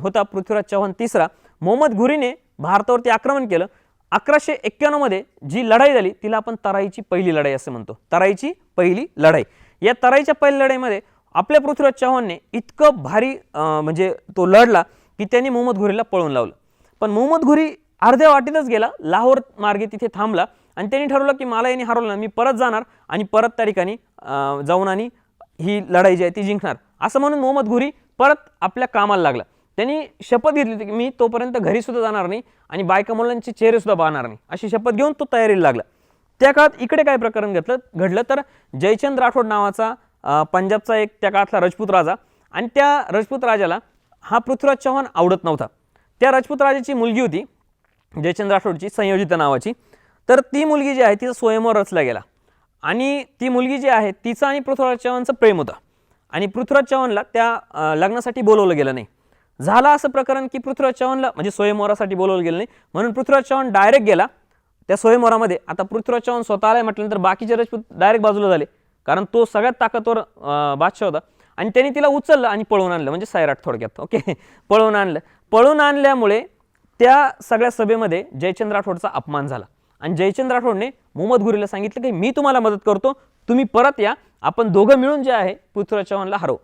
Speaker 1: होता पृथ्वीराज चौहान तिसरा. मोहम्मद घुरीने भारतावरती आक्रमण केलं. 1191 मध्ये जी लढाई झाली तिला आपण तराईची पहिली लढाई असं म्हणतो. तराईची पहिली लढाई. या तराईच्या पहिल्या लढाईमध्ये आपल्या पृथ्वीराज चौहानने इतकं भारी म्हणजे तो लढला की त्यांनी मोहम्मद घुरीला पळवून लावलं. पण मोहम्मद घुरी अर्ध्या वाटेतच गेला, लाहोर मार्गे तिथे थांबला आणि त्यांनी ठरवलं की मला याने हरवलं, मी परत जाणार आणि परत त्या ठिकाणी जाऊन आणि ही लढाई जी आहे ती जिंकणार असं म्हणून मोहम्मद घुरी परत आपल्या कामाला लागला. त्यांनी शपथ घेतली की मी तोपर्यंत घरी सुद्धा जाणार नाही आणि बायका मुलांचे चेहरे सुद्धा पाहणार नाही अशी शपथ घेऊन तो तयारीला लागला. त्या काळात इकडे काय प्रकरण घडलं तर जयचंद राठोड नावाचा पंजाबचा एक त्या काळातला राजपूत राजा, आणि त्या राजपूत राजाला हा पृथ्वीराज चौहान आवडत नव्हता. त्या राजपूत राजाची मुलगी होती जयचंद राठोडची, संयोजिता नावाची. तर ती मुलगी जी आहे तिचा स्वयंवर रचला गेला आणि ती मुलगी जी आहे तिचं आणि पृथ्वीराज चौहानचं प्रेम होतं आणि पृथ्वीराज चौहानला त्या लग्नासाठी बोलवलं गेलं नाही. झालं असं प्रकरण की पृथ्वीराज चौहानला म्हणजे स्वयंवरासाठी बोलवलं गेलं नाही म्हणून पृथ्वीराज चौहान डायरेक्ट गेला त्या स्वयंवरामध्ये. आता पृथ्वीराज चौहान स्वतः आलाय म्हटल्यानंतर बाकीचे राजपूत डायरेक्ट बाजूला झाले, कारण तो सगळ्यात ताकदवर बादशाह होता आणि त्यांनी तिला उचललं आणि पळवून आणलं, म्हणजे सैराट थोडक्यात. ओके, पळवून आणल्यामुळे त्या सगळ्या सभेमध्ये जयचंद राठोडचा अपमान झाला आणि जयचंद राठोडने मोहम्मद घुरीला सांगितलं की मी तुम्हाला मदत करतो, तुम्ही परत या, आपण दोघं मिळून जे आहे पृथ्वीराज चौहानला हरवू.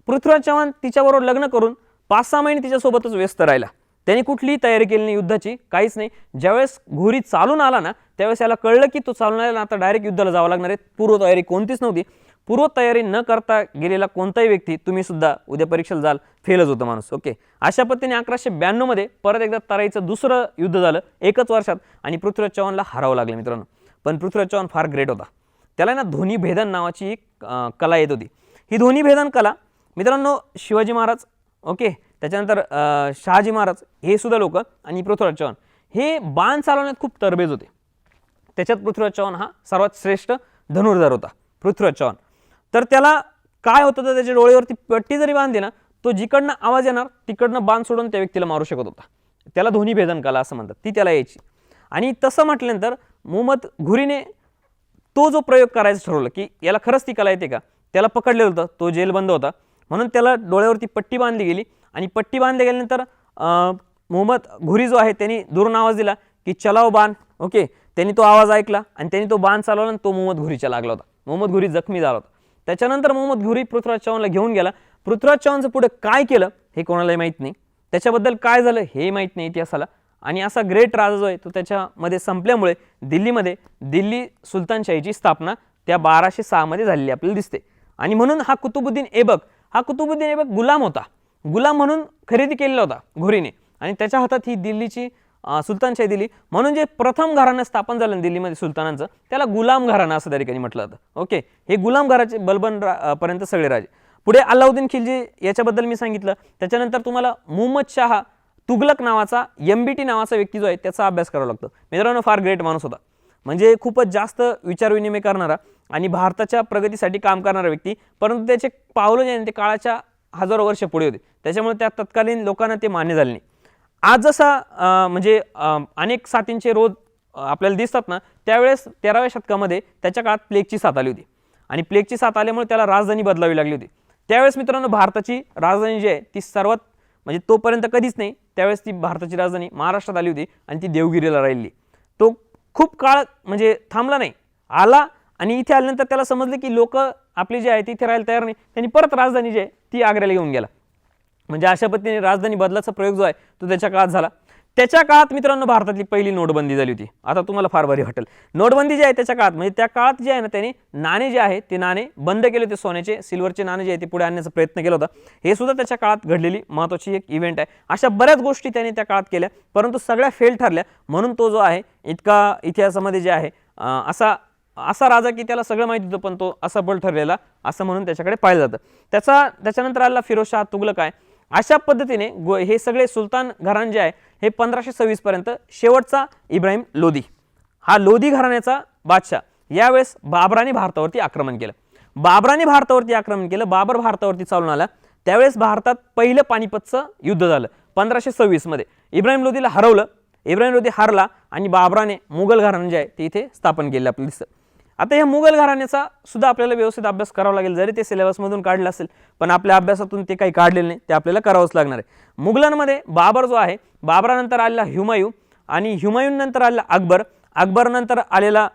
Speaker 1: पृथ्वीराज चौहान तिच्याबरोबर लग्न करून 5-6 महिने तिच्यासोबतच व्यस्त राहिला. त्यांनी कुठलीही तयारी केली नाही युद्धाची, काहीच नाही. ज्यावेळेस घुरी चालून आला ना त्यावेळेस याला कळलं की तो चालून आला, आता डायरेक्ट युद्धाला जावं लागणार आहे. पूर्वतयारी कोणतीच नव्हती. पूर्वतयारी न करता गेलेला कोणताही व्यक्ती, तुम्ही सुद्धा उद्या परीक्षेला जाल, फेलच होतं माणूस. ओके, अशा पद्धतीने 1192 मध्ये परत एकदा तराईचं दुसरं युद्ध झालं एकच वर्षात आणि पृथ्वीराज चौहानला हरावं लागलं मित्रांनो. पण पृथ्वीराज चौहान फार ग्रेट होता. त्याला ना ध्वनी भेदन नावाची एक कला येत होती. ही ध्वनी भेदन कला मित्रांनो शिवाजी महाराज, ओके, त्याच्यानंतर शहाजी महाराज हे सुद्धा लोक आणि पृथ्वीराज चौहान हे बाण चालवण्यात खूप तरबेज होते. त्याच्यात पृथ्वीराज चौहान हा सर्वात श्रेष्ठ धनुर्धर होता पृथ्वीराज चौहान. तर त्याला काय होतं तर त्याच्या डोळ्यावरती पट्टी जरी बांधली ना तो जिकडनं आवाज येणार तिकडनं बाण सोडून त्या व्यक्तीला मारू शकत होता. त्याला ध्वनी भेदन कला असं म्हणतात, ती त्याला यायची. आणि तसं म्हटल्यानंतर मोहम्मद घुरीने तो जो प्रयोग करायचं ठरवलं की याला खरंच ती कला येते का, त्याला पकडलेलं होतं, तो जेलबंद होता म्हणून त्याला डोळ्यावरती पट्टी बांधली गेली आणि पट्टी बांधली गेल्यानंतर मोहम्मद घुरी जो आहे त्यांनी दुरून आवाज दिला की चलाव बाण. ओके, त्यांनी तो आवाज ऐकला आणि त्यांनी तो बाण चालवला आणि तो मोहम्मद घुरीच्या लागला होता. मोहम्मद घुरी जखमी झाला होता. त्याच्यानंतर मोहम्मद घुरी पृथ्वीराज चौहानला घेऊन गेला. पृथ्वीराज चौहानचं पुढे काय केलं हे कोणालाही माहीत नाही, त्याच्याबद्दल काय झालं हे माहीत नाही इतिहासाला. आणि असा ग्रेट राजा जो आहे तो त्याच्यामध्ये संपल्यामुळे दिल्लीमध्ये दिल्ली सुलतानशाहीची स्थापना त्या 1206 मध्ये झालेली आपल्याला दिसते. आणि म्हणून हा कुतुबुद्दीन ऐबक गुलाम होता, गुलाम म्हणून खरेदी केलेला होता घुरीने आणि त्याच्या हातात ही दिल्लीची सुलतानशाही दिली. म्हणून जे प्रथम घराणं स्थापन झालं दिल्लीमध्ये सुलतानांचं त्याला गुलाम घराणं असं त्या ठिकाणी म्हटलं जातं. ओके, हे गुलाम घराचे बलबन पर्यंत सगळे राजे. पुढे अल्लाउद्दीन खिलजी याच्याबद्दल मी सांगितलं. त्याच्यानंतर तुम्हाला मुहम्मद शाह तुगलक नावाचा MBT नावाचा व्यक्ती जो आहे त्याचा अभ्यास करावा लागतो. मित्रांनो फार ग्रेट माणूस होता, म्हणजे खूपच जास्त विचारविनिमय करणारा आणि भारताच्या प्रगतीसाठी काम करणारा व्यक्ती. परंतु त्याचे पावलं जे आहे ते काळाच्या हजारो वर्ष पुढे होते, त्याच्यामुळे त्या तत्कालीन लोकांना ते मान्य झाले नाही. आज जसा म्हणजे अनेक साथींचे रोग आपल्याला दिसतात ना, त्यावेळेस 13व्या शतकामध्ये त्याच्या काळात प्लेगची साथ आली होती आणि प्लेगची साथ आल्यामुळे त्याला राजधानी बदलावी लागली होती. त्यावेळेस मित्रांनो भारताची राजधानी जी आहे ती सर्वात म्हणजे तोपर्यंत कधीच नाही, त्यावेळेस ती भारताची राजधानी महाराष्ट्रात आली होती आणि ती देवगिरीला राहिली. तो खूप काळ म्हणजे थांबला नाही, आला आणि इथे आल्यानंतर त्याला समजलं की लोक आपली जी आहे ती इथे राहायला तयार नाही. त्यांनी परत राजधानी जी आहे ती आग्र्याला घेऊन गेला. म्हणजे अशा पद्धतीने राजधानी बदलाचा प्रयोग जो आहे तो त्याच्या काळात झाला. त्याच्या काळात मित्रांनो भारतातली पहिली नोटबंदी झाली होती. आता तुम्हाला फार भारी वाटेल, नोटबंदी जी आहे त्याच्या काळात, म्हणजे त्या काळात जे आहे ना त्यांनी नाणे जे आहे ते नाणे बंद केले होते, सोन्याचे सिल्वरचे नाणे जे आहे ते पुढे आणण्याचा प्रयत्न केला होता. हे सुद्धा त्याच्या काळात घडलेली महत्त्वाची एक इव्हेंट आहे. अशा बऱ्याच गोष्टी त्यांनी त्या काळात केल्या, परंतु सगळ्या फेल ठरल्या. म्हणून तो जो आहे इतका इतिहासामध्ये जे आहे असा राजा की त्याला सगळं माहिती होतं पण तो असफल ठरलेला असं म्हणून त्याच्याकडे पाहिलं जातं. त्याच्यानंतर आला फिरोजशाह तुघलक आहे. अशा पद्धतीने हे सगळे सुलतान घराणे जे आहे हे 1526 पर्यंत. शेवटचा इब्राहिम लोधी, हा लोधी घराण्याचा बादशाह. यावेळेस बाबराने भारतावरती आक्रमण केलं. बाबर भारतावरती चालून आला. त्यावेळेस भारतात पहिलं पानिपतचं युद्ध झालं 1526 मध्ये. इब्राहिम लोधीला हरवलं. इब्राहिम लोधी हरला आणि बाबराने मुघल घराणे जे आहे ते इथे स्थापन केले आपलं दिसतं. आता या मुघल घराण्याचा सुद्धा आपल्याला व्यवस्थित अभ्यास करावा लागेल. जरी ते सिलेबसमधून काढलं असेल पण आपल्या अभ्यासातून ते काही काढलेलं नाही, ते आपल्याला करावंच लागणार आहे. मुघलांमध्ये बाबर जो आहे, बाबरानंतर आलेला हुमायूं आणि हुमायूं नंतर आलेला अकबर, अकबर नंतर आलेला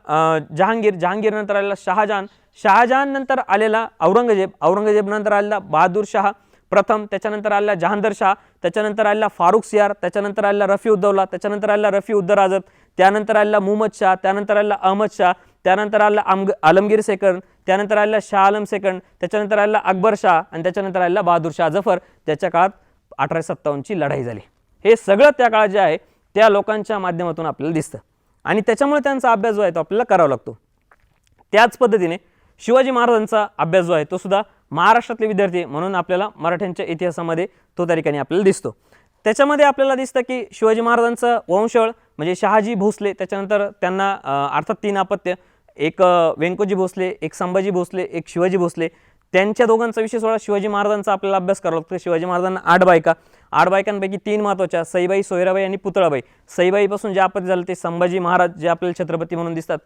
Speaker 1: जहांगीर, जहांगीर नंतर आलेला शहाजहान, शहाजहान नंतर आलेला औरंगजेब, औरंगजेब नंतर आलेला बहादूर शाह प्रथम, त्याच्यानंतर आलेला जहांदर शाह, त्याच्यानंतर आलेला फारुख सियार, त्याच्यानंतर आलेला रफी उद्दौला, त्याच्यानंतर आलेला रफी उद्दराजत, त्यानंतर आलेला मुहम्मद शाह, त्यानंतर आलेला अहमद शाह, त्यानंतर आलेला आलमगीर सेकंड, त्यानंतर आलेला शाह आलम सेकंड, त्याच्यानंतर आलेला अकबर शाह आणि त्याच्यानंतर आलेला बहादूर शाह जफर. त्याच्या काळात 1857ची लढाई झाली. हे सगळं त्या काळात जे आहे त्या लोकांच्या माध्यमातून आपल्याला दिसतं आणि त्याच्यामुळे त्यांचा अभ्यास जो आहे तो आपल्याला करावा लागतो. त्याच पद्धतीने शिवाजी महाराजांचा अभ्यास जो आहे तो सुद्धा महाराष्ट्रातले विद्यार्थी म्हणून आपल्याला मराठ्यांच्या इतिहासामध्ये तो त्या ठिकाणी आपल्याला दिसतो. त्याच्यामध्ये आपल्याला दिसतं की शिवाजी महाराजांचं वंशळ म्हणजे शहाजी भोसले, त्याच्यानंतर त्यांना अर्थात 3 अपत्य, एक व्यंकोजी भोसले, एक संभाजी भोसले, एक शिवाजी भोसले. त्यांच्या दोघांचा विशेष वेळा शिवाजी महाराजांचा आपल्याला अभ्यास करावा लागतो. शिवाजी महाराजांना 8 बायका, 8 बायकांपैकी 3 महत्त्वाच्या, सईबाई, सोयराबाई आणि पुतळाबाई. सईबाईपासून जे आपत्ती झालं ते संभाजी महाराज जे आपल्याला छत्रपती म्हणून दिसतात.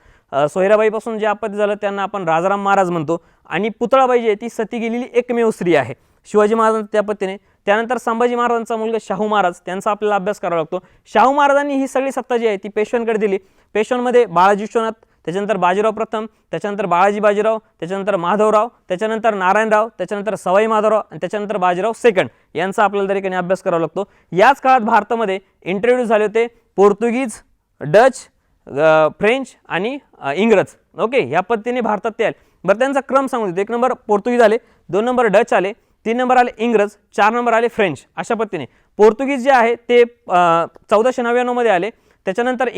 Speaker 1: सोयराबाईपासून जे आपत्ती झालं त्यांना आपण राजाराम महाराज म्हणतो. आणि पुतळाबाई जी आहे ती सती गेलेली एकमेव स्त्री आहे शिवाजी महाराजांच्या त्या पद्धतीने. त्यानंतर संभाजी महाराजांचा मुलगा शाहू महाराज, त्यांचा आपल्याला अभ्यास करावा लागतो. शाहू महाराजांनी ही सगळी सत्ता जी आहे ती पेशव्यांकडे दिली. पेशव्यांमध्ये बाळाजी विश्वनाथ, त्याच्यानंतर बाजीराव प्रथम, त्याच्यानंतर बाळाजी बाजीराव, त्याच्यानंतर माधवराव, त्याच्यानंतर नारायणराव, त्याच्यानंतर सवाई माधवराव आणि त्याच्यानंतर बाजीराव सेकंड यांचा आपल्याला त्या ठिकाणी अभ्यास करावा लागतो. याच काळात भारतामध्ये इंट्रोड्यूस झाले होते पोर्तुगीज, डच, फ्रेंच आणि इंग्रज. ओके, या पद्धतीने भारतात ते आले. बरं, त्यांचा क्रम सांगू देतो. 1 नंबर पोर्तुगीज आले, 2 नंबर डच आले, 3 नंबर आले इंग्रज, 4 नंबर आले फ्रेंच. अशा पद्धतीने पोर्तुगीज जे आहे ते 1499 मध्ये आले. त्याच्यानंतर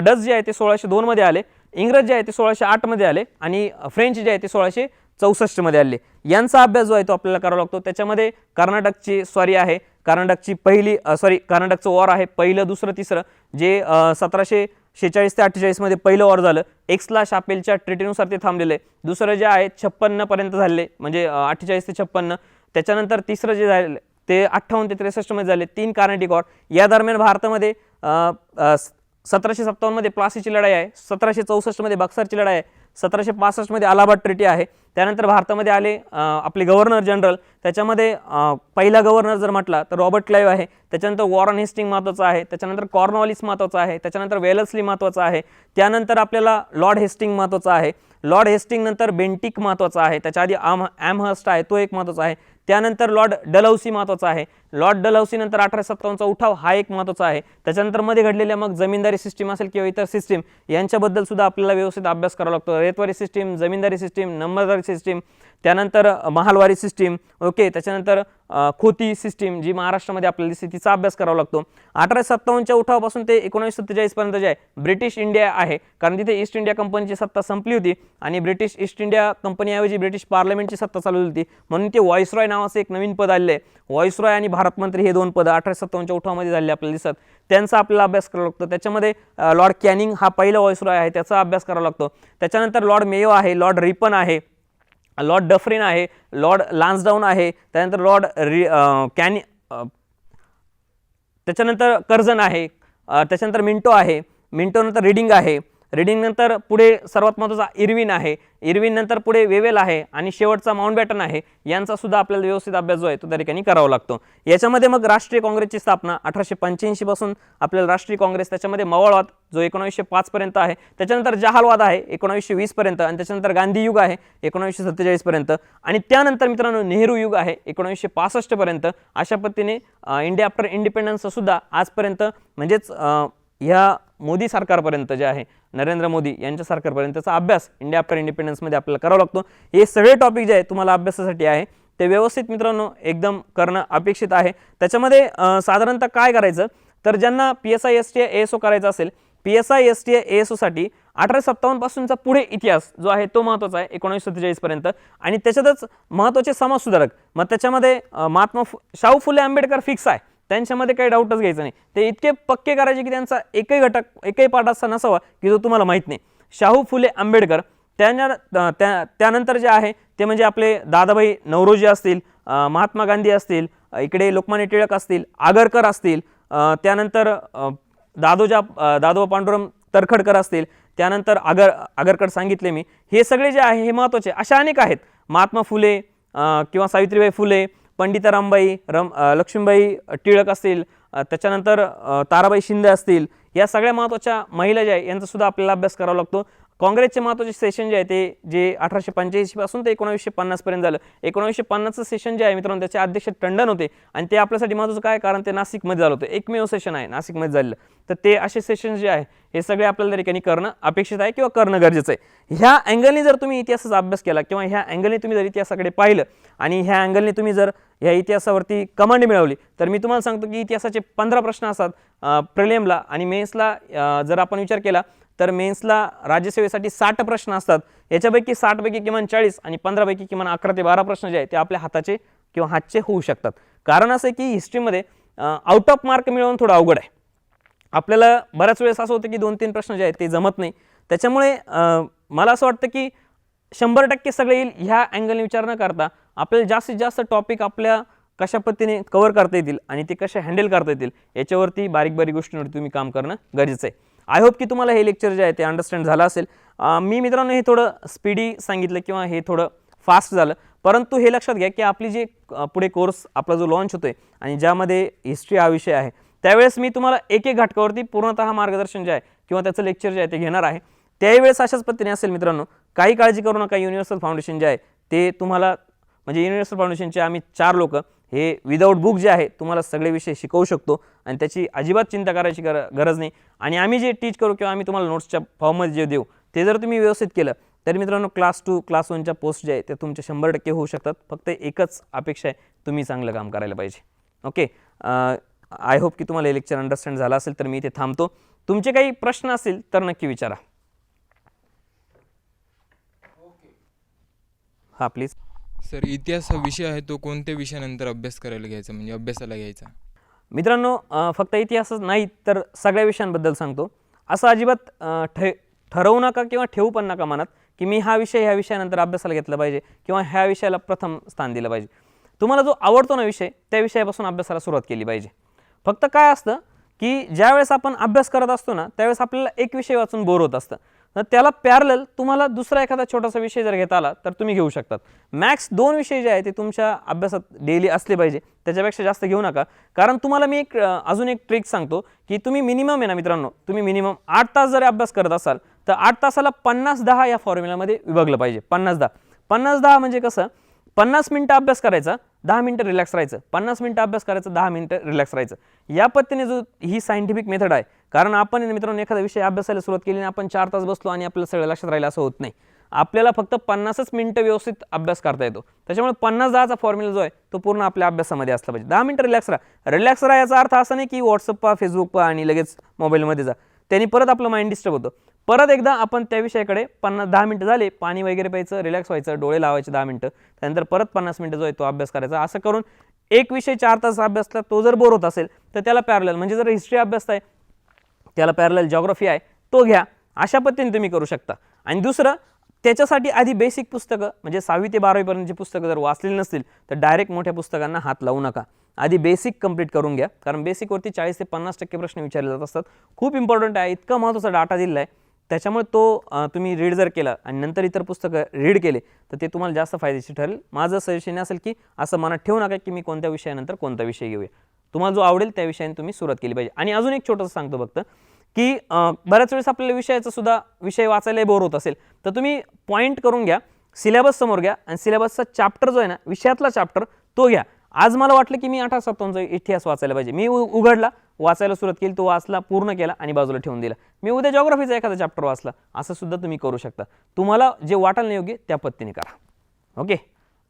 Speaker 1: डच जे आहे ते 1602 मध्ये आले, इंग्रज जे आहे ते 1608 मध्ये आले आणि फ्रेंच जे आहे ते 1664 मध्ये आले. यांचा अभ्यास जो आहे तो आपल्याला करावा लागतो. त्याच्यामध्ये कर्नाटकची स्वारी आहे, कर्नाटकचं वॉर आहे, पहिलं, दुसरं, तिसरं, जे 1746 ते 48 मध्ये पहिलं वॉर झालं. एक्सला शापेलच्या ट्रिटीनुसार ते थांबलेलं आहे. दुसरं जे आहे 56 पर्यंत झाले, म्हणजे 48 ते 56. त्याच्यानंतर तिसरं जे झालं ते 58 ते 63 मध्ये झाले. 3 कार्नेटिक वॉर. या दरम्यान भारतामध्ये 1757 मध्ये प्लासीची लढाई आहे, 1764 मध्ये बक्सरची लढाई आहे, 1765 मध्ये अलाहाबाद ट्रिटी आहे. त्यानंतर भारतामध्ये आले आपले गव्हर्नर जनरल. त्याच्यामध्ये पहिला गव्हर्नर जर म्हटला तर रॉबर्ट क्लाइव्ह आहे. त्याच्यानंतर वॉरन हेस्टिंग महत्त्वाचा आहे, त्याच्यानंतर कॉर्नवॉलिस महत्त्वाचा आहे, त्याच्यानंतर वेलस्ली महत्त्वाचा आहे, त्यानंतर आपल्याला लॉर्ड हेस्टिंग महत्त्वाचा आहे, लॉर्ड हेस्टिंग नंतर बेंटिक महत्त्वाचा आहे, त्याच्या आधी ॲमहर्स्ट आहे तो एक महत्त्वाचा आहे, त्यानंतर लॉर्ड डलहौसी महत्त्वाचा आहे, लॉर्ड डलहौसी नंतर 1857चा उठाव हा एक महत्त्वाचा आहे. त्याच्यानंतर मध्ये घडलेल्या मग जमीनदारी सिस्टीम असेल किंवा इतर सिस्टीम यांच्याबद्दल सुद्धा आपल्याला व्यवस्थित अभ्यास करावा लागतो. Ryotwari system, Zamindari system, नंबरदारी system, त्यानंतर महालवारी सिस्टीम. ओके, त्याच्यानंतर खोती सिस्टीम जी महाराष्ट्रामध्ये आपल्याला दिसते तिचा अभ्यास करावा लागतो. 1857च्या उठावापासून ते 1947 पर्यंत जे आहे ब्रिटिश इंडिया आहे, कारण तिथे ईस्ट इंडिया कंपनीची सत्ता संपली होती आणि ब्रिटिश ईस्ट इंडिया कंपनीऐवजी ब्रिटिश पार्लमेंटची सत्ता चालू होती. म्हणून ते व्हॉइसरॉय नावाचं एक नवीन पद आलेलं आहे. व्हॉइसरॉय आणि भारत मंत्री हे 2 पद 1857च्या उठावामध्ये झाले आपल्याला दिसतात. त्यांचा आपल्याला अभ्यास करावा लागतो. त्याच्यामध्ये लॉर्ड कॅनिंग हा पहिला व्हॉइसरॉय आहे, त्याचा अभ्यास करावा लागतो. त्याच्यानंतर लॉर्ड मेयो आहे, लॉर्ड रिपन आहे, लॉर्ड डफरिन आहे, लॉर्ड लान्सडाऊन आहे, त्यानंतर लॉर्ड त्याच्यानंतर कर्जन आहे, त्याच्यानंतर मिंटो आहे, मिंटो नंतर रीडिंग आहे, रीडिंग नंतर पुढे सर्वात महत्त्वाचा इरविन आहे, इरविन नंतर पुढे वेवेल आहे आणि शेवटचा माउंटबॅटन आहे. यांचा सुद्धा आपल्याला व्यवस्थित अभ्यास जो आहे तो त्या ठिकाणी करावा लागतो. याच्यामध्ये मग राष्ट्रीय काँग्रेसची स्थापना 1885 पासून आपल्याला राष्ट्रीय काँग्रेस, त्याच्यामध्ये मवाळवाद जो 1905 पर्यंत आहे, त्याच्यानंतर जहालवाद आहे 1920 पर्यंत आणि त्याच्यानंतर गांधी युग आहे 1947 पर्यंत आणि त्यानंतर मित्रांनो नेहरू युग आहे 1965 पर्यंत. अशा पद्धतीने इंडिया आफ्टर इंडिपेंडन्स सुद्धा आजपर्यंत म्हणजेच ह्या मोदी सरकारपर्यंत जे आहे नरेंद्र मोदी यांच्या सरकारपर्यंतचा अभ्यास इंडिया आफ्टर इंडिपेंडन्समध्ये आपल्याला करावा लागतो. हे सगळे टॉपिक जे आहे तुम्हाला अभ्यासासाठी आहे ते व्यवस्थित मित्रांनो एकदम करणं अपेक्षित आहे. त्याच्यामध्ये साधारणतः काय करायचं तर ज्यांना PSI STI ASO करायचं असेल, PSI STI ASO साठी 1857 पासूनचा पुढे इतिहास जो आहे तो महत्त्वाचा आहे 1947 पर्यंत आणि त्याच्यातच महत्त्वाचे समाजसुधारक. मग त्याच्यामध्ये महात्मा शाहू फुले आंबेडकर फिक्स आहे, त्यांच्यामध्ये काही डाऊटच घ्यायचं नाही. ते इतके पक्के करायचे की त्यांचा एकही घटक एकही पाठ असा नसावा की जो तुम्हाला माहीत नाही. शाहू फुले आंबेडकर, त्यानंतर जे आहे ते म्हणजे आपले दादाभाई नौरोजी असतील, महात्मा गांधी असतील, इकडे लोकमान्य टिळक असतील, आगरकर असतील, त्यानंतर दादोबा पांडुरंग तरखडकर असतील, त्यानंतर आगरकर सांगितले मी. हे सगळे जे आहे हे महत्त्वाचे अशा अनेक आहेत. महात्मा फुले किंवा सावित्रीबाई फुले, पंडिता रामबाई लक्ष्मीबाई टिळक असतील, त्याच्यानंतर ताराबाई शिंदे असतील, या सगळ्या महत्त्वाच्या महिला ज्या आहे यांचा सुद्धा आपल्याला अभ्यास करावा लागतो. काँग्रेसचे महत्त्वाचे सेशन जे आहे ते जे 1885 पासून ते 1950 पर्यंत झालं. 1950चं सेशन जे आहे मित्रांनो त्याचे अध्यक्ष टंडन होते आणि ते आपल्यासाठी महत्त्वाचं काय, कारण ते नाशिकमध्ये झालं होतं, एकमेव सेशन आहे नाशिकमध्ये झालेलं. तर ते असे सेशन जे आहे हे सगळे आपल्याला त्या ठिकाणी करणं अपेक्षित आहे किंवा करणं गरजेचं आहे. ह्या अँगलने जर तुम्ही इतिहासाचा अभ्यास केला किंवा ह्या अँगलने तुम्ही जर इतिहासाकडे पाहिलं आणि ह्या अँगलने तुम्ही जर ह्या इतिहासावरती कमांड मिळवली तर मी तुम्हाला सांगतो की इतिहासाचे 15 प्रश्न असतात प्रिलिमला आणि मेन्सला. जर आपण विचार केला तर मेन्सला राज्यसेवेसाठी 60 प्रश्न असतात. याच्यापैकी 60 पैकी किमान 40 आणि 15 पैकी किमान 11 ते 12 प्रश्न जे आहेत ते आपल्या हाताचे किंवा हातचे होऊ शकतात. कारण असं आहे की हिस्ट्रीमध्ये आउट ऑफ मार्क मिळवणं थोडं अवघड आहे. आपल्याला बऱ्याच वेळेस असं होतं की 2-3 प्रश्न जे आहेत ते जमत नाही. त्याच्यामुळे मला असं वाटतं की 100% सगळे येईल ह्या अँगलने विचार न करता आपल्याला जास्तीत जास्त टॉपिक आपल्या कशा पद्धतीने कव्हर करता येतील आणि ते कसे हँडल करता येतील याच्यावरती बारीक बारीक गोष्टींवरती तुम्ही काम करणं गरजेचं आहे. आय होप की तुम्हाला हे लेक्चर जे आहे ते अंडरस्टँड झालं असेल. मी मित्रांनो हे थोडं स्पीडी सांगितलं किंवा हे थोडं फास्ट झालं, परंतु हे लक्षात घ्या की आपली जे पुढे कोर्स आपला जो लॉन्च होतोय आणि ज्यामध्ये हिस्ट्री हा विषय आहे त्यावेळेस मी तुम्हाला एक एक घटकावरती पूर्णतः मार्गदर्शन जे आहे किंवा त्याचं लेक्चर जे आहे ते घेणार आहे. त्यावेळेस अशाच पद्धतीने असेल मित्रांनो. काही काळजी करू नका. युनिव्हर्सल फाउंडेशन जे आहे ते तुम्हाला म्हणजे युनिव्हर्सल फाउंडेशनचे आम्ही 4 लोक हे विदाऊट बुक जे आहे तुम्हाला सगळे विषय शिकवू शकतो आणि त्याची अजिबात चिंता करायची गरज नाही. आणि आम्ही जे टीच करू किंवा आम्ही तुम्हाला नोट्सच्या फॉर्ममध्ये जे देऊ ते जर तुम्ही व्यवस्थित केलं तर मित्रांनो क्लास 2 क्लास 1च्या पोस्ट जे आहे ते तुमचे 100% होऊ शकतात. फक्त एकच अपेक्षा आहे, तुम्ही चांगलं काम करायला पाहिजे. ओके, आय होप की तुम्हाला हे लेक्चर अंडरस्टँड झालं असेल. तर मी इथे थांबतो. तुमचे काही प्रश्न असतील तर नक्की विचारा. हां प्लीज.
Speaker 2: सर, इतिहास हा विषय आहे तो कोणत्या विषयानंतर अभ्यास करायला घ्यायचा म्हणजे अभ्यासाला घ्यायचा?
Speaker 1: मित्रांनो फक्त इतिहासच नाही तर सगळ्या विषयांबद्दल सांगतो. असं अजिबात ठरवू नका किंवा ठेवू पण नका मनात की मी ह्या विषयानंतर अभ्यासाला घेतला पाहिजे किंवा ह्या विषयाला प्रथम स्थान दिलं पाहिजे. तुम्हाला जो आवडतो ना विषय त्या विषयापासून अभ्यासाला सुरुवात केली पाहिजे. फक्त काय असतं की ज्यावेळेस आपण अभ्यास करत असतो ना त्यावेळेस आपल्याला एक विषय वाचून बोर होत असतं. तर त्याला पॅरलल तुम्हाला दुसरा एखादा छोटासा विषय जर घेता आला तर तुम्ही घेऊ शकतात. मॅक्स 2 विषय जे आहे ते तुमच्या अभ्यासात डेली असले पाहिजे, त्याच्यापेक्षा जास्त घेऊ नका. कारण तुम्हाला मी अजून एक ट्रिक सांगतो की तुम्ही मिनिमम आहे ना मित्रांनो, तुम्ही मिनिमम 8 तास जर अभ्यास करत असाल तर 8 तासाला 50-10 या फॉर्म्युलामध्ये विभागलं पाहिजे. 50-10 50-10 म्हणजे कसं, 50 मिनिटं अभ्यास करायचा, 10 मिनिटं रिलॅक्स राहायचं, 50 मिनिटं अभ्यास करायचं, 10 मिनिटं रिलॅक्स राहायचं. या पद्धतीने जो ही सायंटिफिक मेथड आहे. कारण आपण मित्रांनो एखादा विषय अभ्यासाला सुरुवात केली आणि आपण 4 तास बसलो आणि आपल्याला सगळं लक्षात राहिलं असं होत नाही. आपल्याला फक्त 50च मिनिटं व्यवस्थित अभ्यास करता येतो. त्याच्यामुळे 50-10चा फॉर्म्युला जो आहे तो पूर्ण आपल्या अभ्यासामध्ये असला पाहिजे. 10 मिनिटं रिलॅक्स राहा. रिलॅक्स राहा याचा अर्थ असा नाही की व्हॉट्सअप पहा, फेसबुक पहा आणि लगेच मोबाईलमध्ये जा. त्यांनी परत आपलं माइंड डिस्टर्ब होतं. परत एकदा आपण त्या विषयाकडे 10 मिनिटं झाले, पाणी वगैरे प्यायचं, रिलॅक्स व्हायचं, डोळे लावायचे 10 मिनिटं, त्यानंतर परत 50 मिनिटं जो आहे तो अभ्यास करायचा. असं करून एक विषय 4 तास अभ्यासला तो जर बोर होत असेल तर त्याला पॅरलल म्हणजे जर हिस्ट्री अभ्यास आहे त्याला पॅरलल जिओग्राफी आहे तो घ्या. अशा पद्धतीने तुम्ही करू शकता. आणि दुसरं त्याच्यासाठी आधी बेसिक पुस्तकं म्हणजे 6वी ते 12वी पर्यंतची पुस्तकं जर वाचलेली नसतील तर डायरेक्ट मोठ्या पुस्तकांना हात लावू नका. आधी बेसिक कंप्लीट करून घ्या. कारण बेसिकवरती 40 ते 50% प्रश्न विचारले जात असतात. खूप इम्पॉर्टंट आहे. इतका महत्त्वाचा डाटा दिला आहे त्याच्यामुळे तो तुम्ही रीड जर केला आणि नंतर इतर पुस्तकं रीड केले तर ते तुम्हाला जास्त फायदेशीर ठरेल. माझं सजेशन असेल की असं मनात ठेवू नका की मी कोणत्या विषयानंतर कोणता विषय घेऊया. तुम्हाला जो आवडेल त्या विषयाने तुम्ही सुरुवात केली पाहिजे. आणि अजून एक छोटंसं सांगतो फक्त की बऱ्याच वेळेस आपल्याला विषयाचा सुद्धा विषय वाचायला बोर होत असेल तर तुम्ही पॉईंट करून घ्या, सिलेबस समोर घ्या आणि सिलेबसचा चॅप्टर जो आहे ना, विषयातला चॅप्टर तो घ्या. आज मला वाटलं की मी 1857चा इतिहास वाचायला पाहिजे, मी उघडला, वाचायला सुरुवात केली, तो वाचला, पूर्ण केला आणि बाजूला ठेवून दिला. मी उद्या जॉग्राफीचा एखादा चॅप्टर वाचला, असं सुद्धा तुम्ही करू शकता. तुम्हाला जे वाटेल ना योग्य त्या पद्धतीने करा. ओके.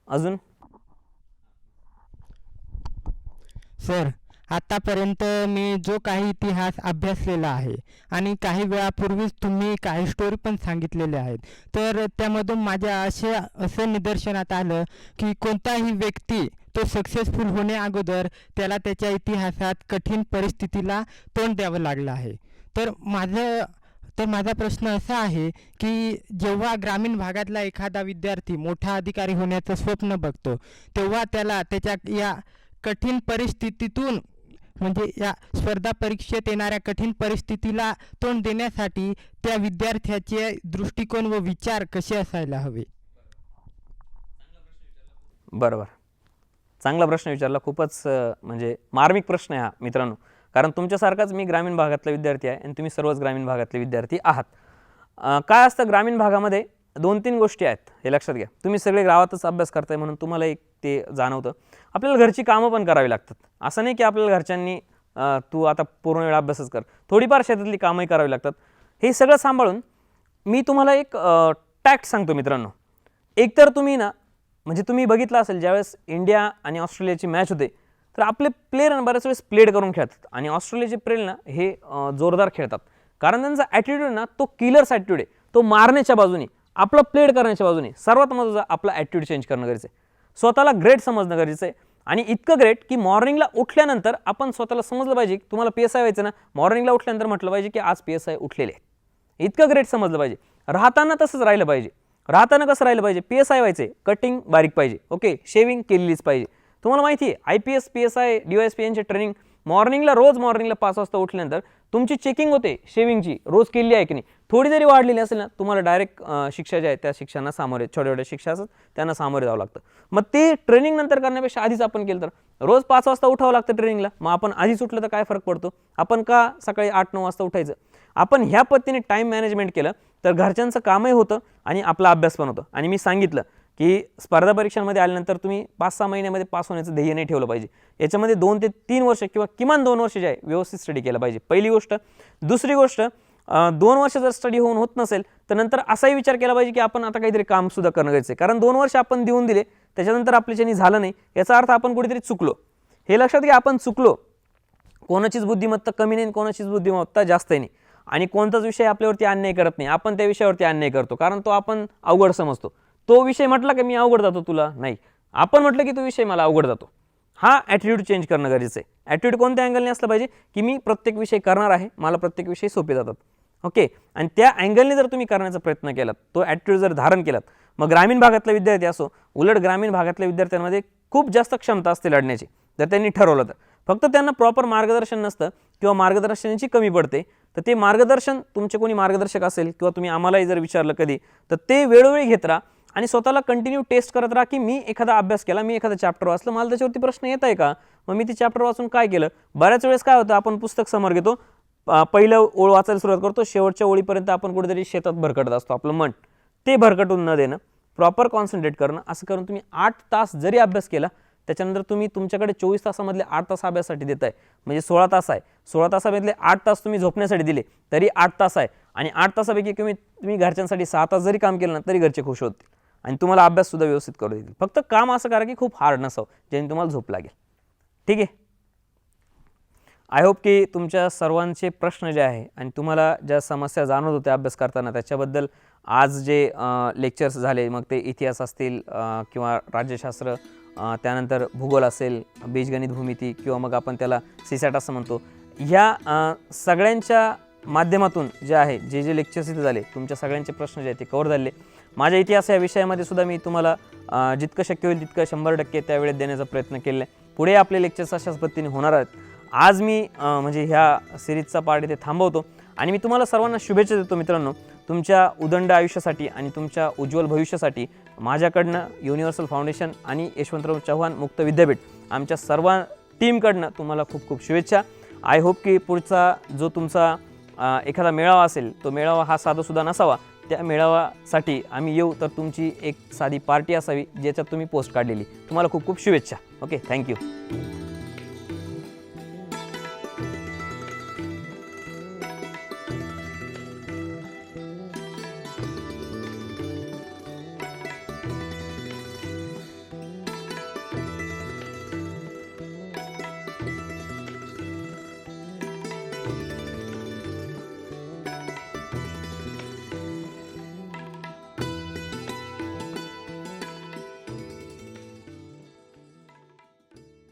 Speaker 1: अजून
Speaker 3: सर, आतापर्यंत मी जो काही इतिहास अभ्यासलेला आहे आणि काही वेळापूर्वीच तुम्ही काही स्टोरी पण सांगितलेल्या आहेत, तर त्यामधून माझ्या असं निदर्शनात आलं की कोणताही व्यक्ती तो सक्सेसफुल होण्या अगोदर त्याला त्याच्या इतिहासात कठीण परिस्थितीला तोंड द्यावं लागलं आहे. तर माझा प्रश्न असा आहे की जेव्हा ग्रामीण भागातला एखादा विद्यार्थी मोठा अधिकारी होण्याचं स्वप्न बघतो, तेव्हा त्याला त्याच्या या कठीण परिस्थितीतून, म्हणजे या स्पर्धा परीक्षेत येणाऱ्या कठीण परिस्थितीला तोंड देण्यासाठी त्या विद्यार्थ्याचे दृष्टिकोन व विचार कसे असायला हवे?
Speaker 1: बरोबर, चांगला प्रश्न विचारला. खूपच म्हणजे मार्मिक प्रश्न आहे हा मित्रांनो, कारण तुमच्यासारखाच मी ग्रामीण भागातला विद्यार्थी आहे आणि तुम्ही सर्वच ग्रामीण भागातले विद्यार्थी आहात. काय असतं ग्रामीण भागामध्ये 2-3 गोष्टी आहेत, हे लक्षात घ्या. तुम्ही सगळे गावातच अभ्यास करताय म्हणून तुम्हाला एक ते जाणवतं. आपल्याला घरची कामं पण करावी लागतात. असं नाही की आपल्याला घरच्यांनी तू आता पूर्ण वेळ अभ्यासच कर, थोडीफार शेतातली कामंही करावी लागतात. हे सगळं सांभाळून मी तुम्हाला एक टॅक्ट सांगतो मित्रांनो. एकतर तुम्ही ना, म्हणजे तुम्ही बघितलं असेल ज्यावेळेस इंडिया आणि ऑस्ट्रेलियाची मॅच होते तर आपले प्लेयर बऱ्याच वेळेस प्लेड करून खेळतात आणि ऑस्ट्रेलियाचे प्लेयर ना हे जोरदार खेळतात, कारण त्यांचा ॲटिट्यूड ना तो किलर्स ॲटिट्यूड आहे. तो मारण्याच्या बाजूने, आपला प्लेड करण्याच्या बाजूने. सर्वात महत्त्वाचं आपला ॲटिट्यूड चेंज करणं गरजेचं आहे, स्वतःला ग्रेट समजणं गरजेचं आहे. आणि इतकं ग्रेट की मॉर्निंगला उठल्यानंतर आपण स्वतःला समजलं पाहिजे, तुम्हाला PSI व्हायचं ना, मॉर्निंगला उठल्यानंतर म्हटलं पाहिजे की आज PSI उठलेले आहे. इतकं ग्रेट समजलं पाहिजे. राहताना तसंच राहिलं पाहिजे. राहताना कसं राहिलं पाहिजे, PSI व्हायचे, कटिंग बारीक पाहिजे, ओके, शेविंग केलेलीच पाहिजे. तुम्हाला माहिती आहे IPS PSI DYSP यांचे ट्रेनिंग रोज मॉर्निंगला 5 वाजता उठल्यानंतर तुमची चेकिंग होते शेविंगची, रोज केली आहे की नाही. थोडी जरी वाढलेली असेल ना, तुम्हाला डायरेक्ट शिक्षा ज्या आहेत त्या शिक्षांना सामोरे, छोट्या छोट्या शिक्षा असतात त्यांना सामोरे जावं लागतं. मग ते ट्रेनिंग नंतर करण्यापेक्षा आधीच आपण केलं तर रोज 5 वाजता उठावं लागतं ट्रेनिंगला. मग आपण आधीच उठलं तर काय फरक पडतो, आपण का सकाळी 8-9 वाजता उठायचं. आपण ह्या पद्धतीने टाईम मॅनेजमेंट केलं तर घरच्यांचं कामही होतं आणि आपला अभ्यास पण होतं. आणि मी सांगितलं की स्पर्धा परीक्षांमध्ये आल्यानंतर तुम्ही 5-6 महिन्यामध्ये पास होण्याचं ध्येय नाही ठेवलं पाहिजे. याच्यामध्ये 2 ते 3 वर्ष किंवा किमान 2 वर्ष जे आहे व्यवस्थित स्टडी केला पाहिजे, पहिली गोष्ट. दुसरी गोष्ट, 2 वर्ष जर स्टडी होत नसेल तर नंतर असाही विचार केला पाहिजे की आपण आता काहीतरी काम सुद्धा करणं गरजेचं आहे. कारण 2 वर्ष आपण देऊन दिले, त्याच्यानंतर आपल्याच्यानी झालं नाही, याचा अर्थ आपण कुठेतरी चुकलो. हे लक्षात घ्या, आपण चुकलो. कोणाचीच बुद्धिमत्ता कमी नाही, कोणाचीच बुद्धिमत्ता जास्त नाही. आणि कोणताच विषय आपल्यावरती अन्याय करत नाही, आपण त्या विषयावरती अन्याय करतो, कारण तो आपण अवघड समजतो. तो विषय म्हटला की मी अवघड जातो तुला, नाही, आपण म्हटलं की तो विषय मला अवघड जातो. हा ॲटिट्यूड चेंज करणं गरजेचं आहे. ॲटिट्यूड कोणत्या अँगलने असलं पाहिजे की मी प्रत्येक विषय करणार आहे, मला प्रत्येक विषय सोपे जातात, ओके. आणि त्या अँगलने जर तुम्ही करण्याचा प्रयत्न केलात, तो ॲटिट्यूड जर धारण केलात, मग ग्रामीण भागातला विद्यार्थी असो, उलट ग्रामीण भागातल्या विद्यार्थ्यांमध्ये खूप जास्त क्षमता असते लढण्याची जर त्यांनी ठरवलं तर. फक्त त्यांना प्रॉपर मार्गदर्शन नसतं किंवा मार्गदर्शनाची कमी पडते. तर ते मार्गदर्शन, तुमचे कोणी मार्गदर्शक असेल किंवा तुम्ही आम्हालाही जर विचारलं कधी, तर ते वेळोवेळी घेत राहा आणि स्वतःला कंटिन्यू टेस्ट करत राहा की मी एखादा अभ्यास केला, मी एखादा चॅप्टर वाचलं, मला त्याच्यावरती प्रश्न येत आहे का, मग मी ते चॅप्टर वाचून काय केलं. बऱ्याच वेळेस काय होतं, आपण पुस्तक समोर घेतो, पहिलं ओळ वाचायला सुरुवात करतो, शेवटच्या ओळीपर्यंत आपण कुठेतरी शेतात भरकटत असतो. आपलं मन ते भरकटून न देणं, प्रॉपर कॉन्सन्ट्रेट करणं, असं करून तुम्ही 8 तास जरी अभ्यास केला, त्याच्यानंतर तुम्ही तुमच्याकडे 24 तासामधले 8 तास अभ्यासासाठी देत आहे, म्हणजे 16 तास आहे. 16 तासामधले 8 तास तुम्ही झोपण्यासाठी दिले तरी 8 तास आहे. आणि 8 तासापैकी तुम्ही घरच्यांसाठी 6 तास जरी काम केलं ना तरी घरचे खुश होतील आणि तुम्हाला अभ्याससुद्धा व्यवस्थित करू देतील. फक्त काम असं करा की खूप हार्ड नसावं, ज्याने तुम्हाला झोप लागेल. ठीक आहे. आय होप की तुमच्या सर्वांचे प्रश्न जे आहे आणि तुम्हाला ज्या समस्या जाणवत होत्या अभ्यास करताना त्याच्याबद्दल आज जे लेक्चर्स झाले, मग ते इतिहास असतील किंवा राज्यशास्त्र, त्यानंतर भूगोल असेल, बीजगणित, भूमिती किंवा मग आपण त्याला सीसॅट असं म्हणतो, ह्या सगळ्यांच्या माध्यमातून जे आहे जे लेक्चर्स इथे झाले, तुमच्या सगळ्यांचे प्रश्न जे आहेत ते कव्हर झाले. माझ्या इतिहास या विषयामध्ये सुद्धा मी तुम्हाला जितकं शक्य होईल तितकं 100% त्यावेळेत देण्याचा प्रयत्न केला आहे. पुढे आपले लेक्चर्स अशाच पद्धतीने होणार आहेत. आज मी म्हणजे ह्या सिरीजचा पार्ट इथे थांबवतो आणि मी तुम्हाला सर्वांना शुभेच्छा देतो मित्रांनो, तुमच्या उदंड आयुष्यासाठी आणि तुमच्या उज्ज्वल भविष्यासाठी माझ्याकडनं युनिव्हर्सल फाउंडेशन आणि यशवंतराव चव्हाण मुक्त विद्यापीठ आमच्या सर्व टीमकडनं तुम्हाला खूप खूप शुभेच्छा. आय होप की पुढचा जो तुमचा एखादा मेळावा असेल, तो मेळावा हा साधासुद्धा नसावा. त्या मेळाव्यासाठी आम्ही येऊ तर तुमची एक साधी पार्टी असावी ज्याच्यात तुम्ही पोस्ट काढलेली. तुम्हाला खूप खूप शुभेच्छा. Okay, thank you.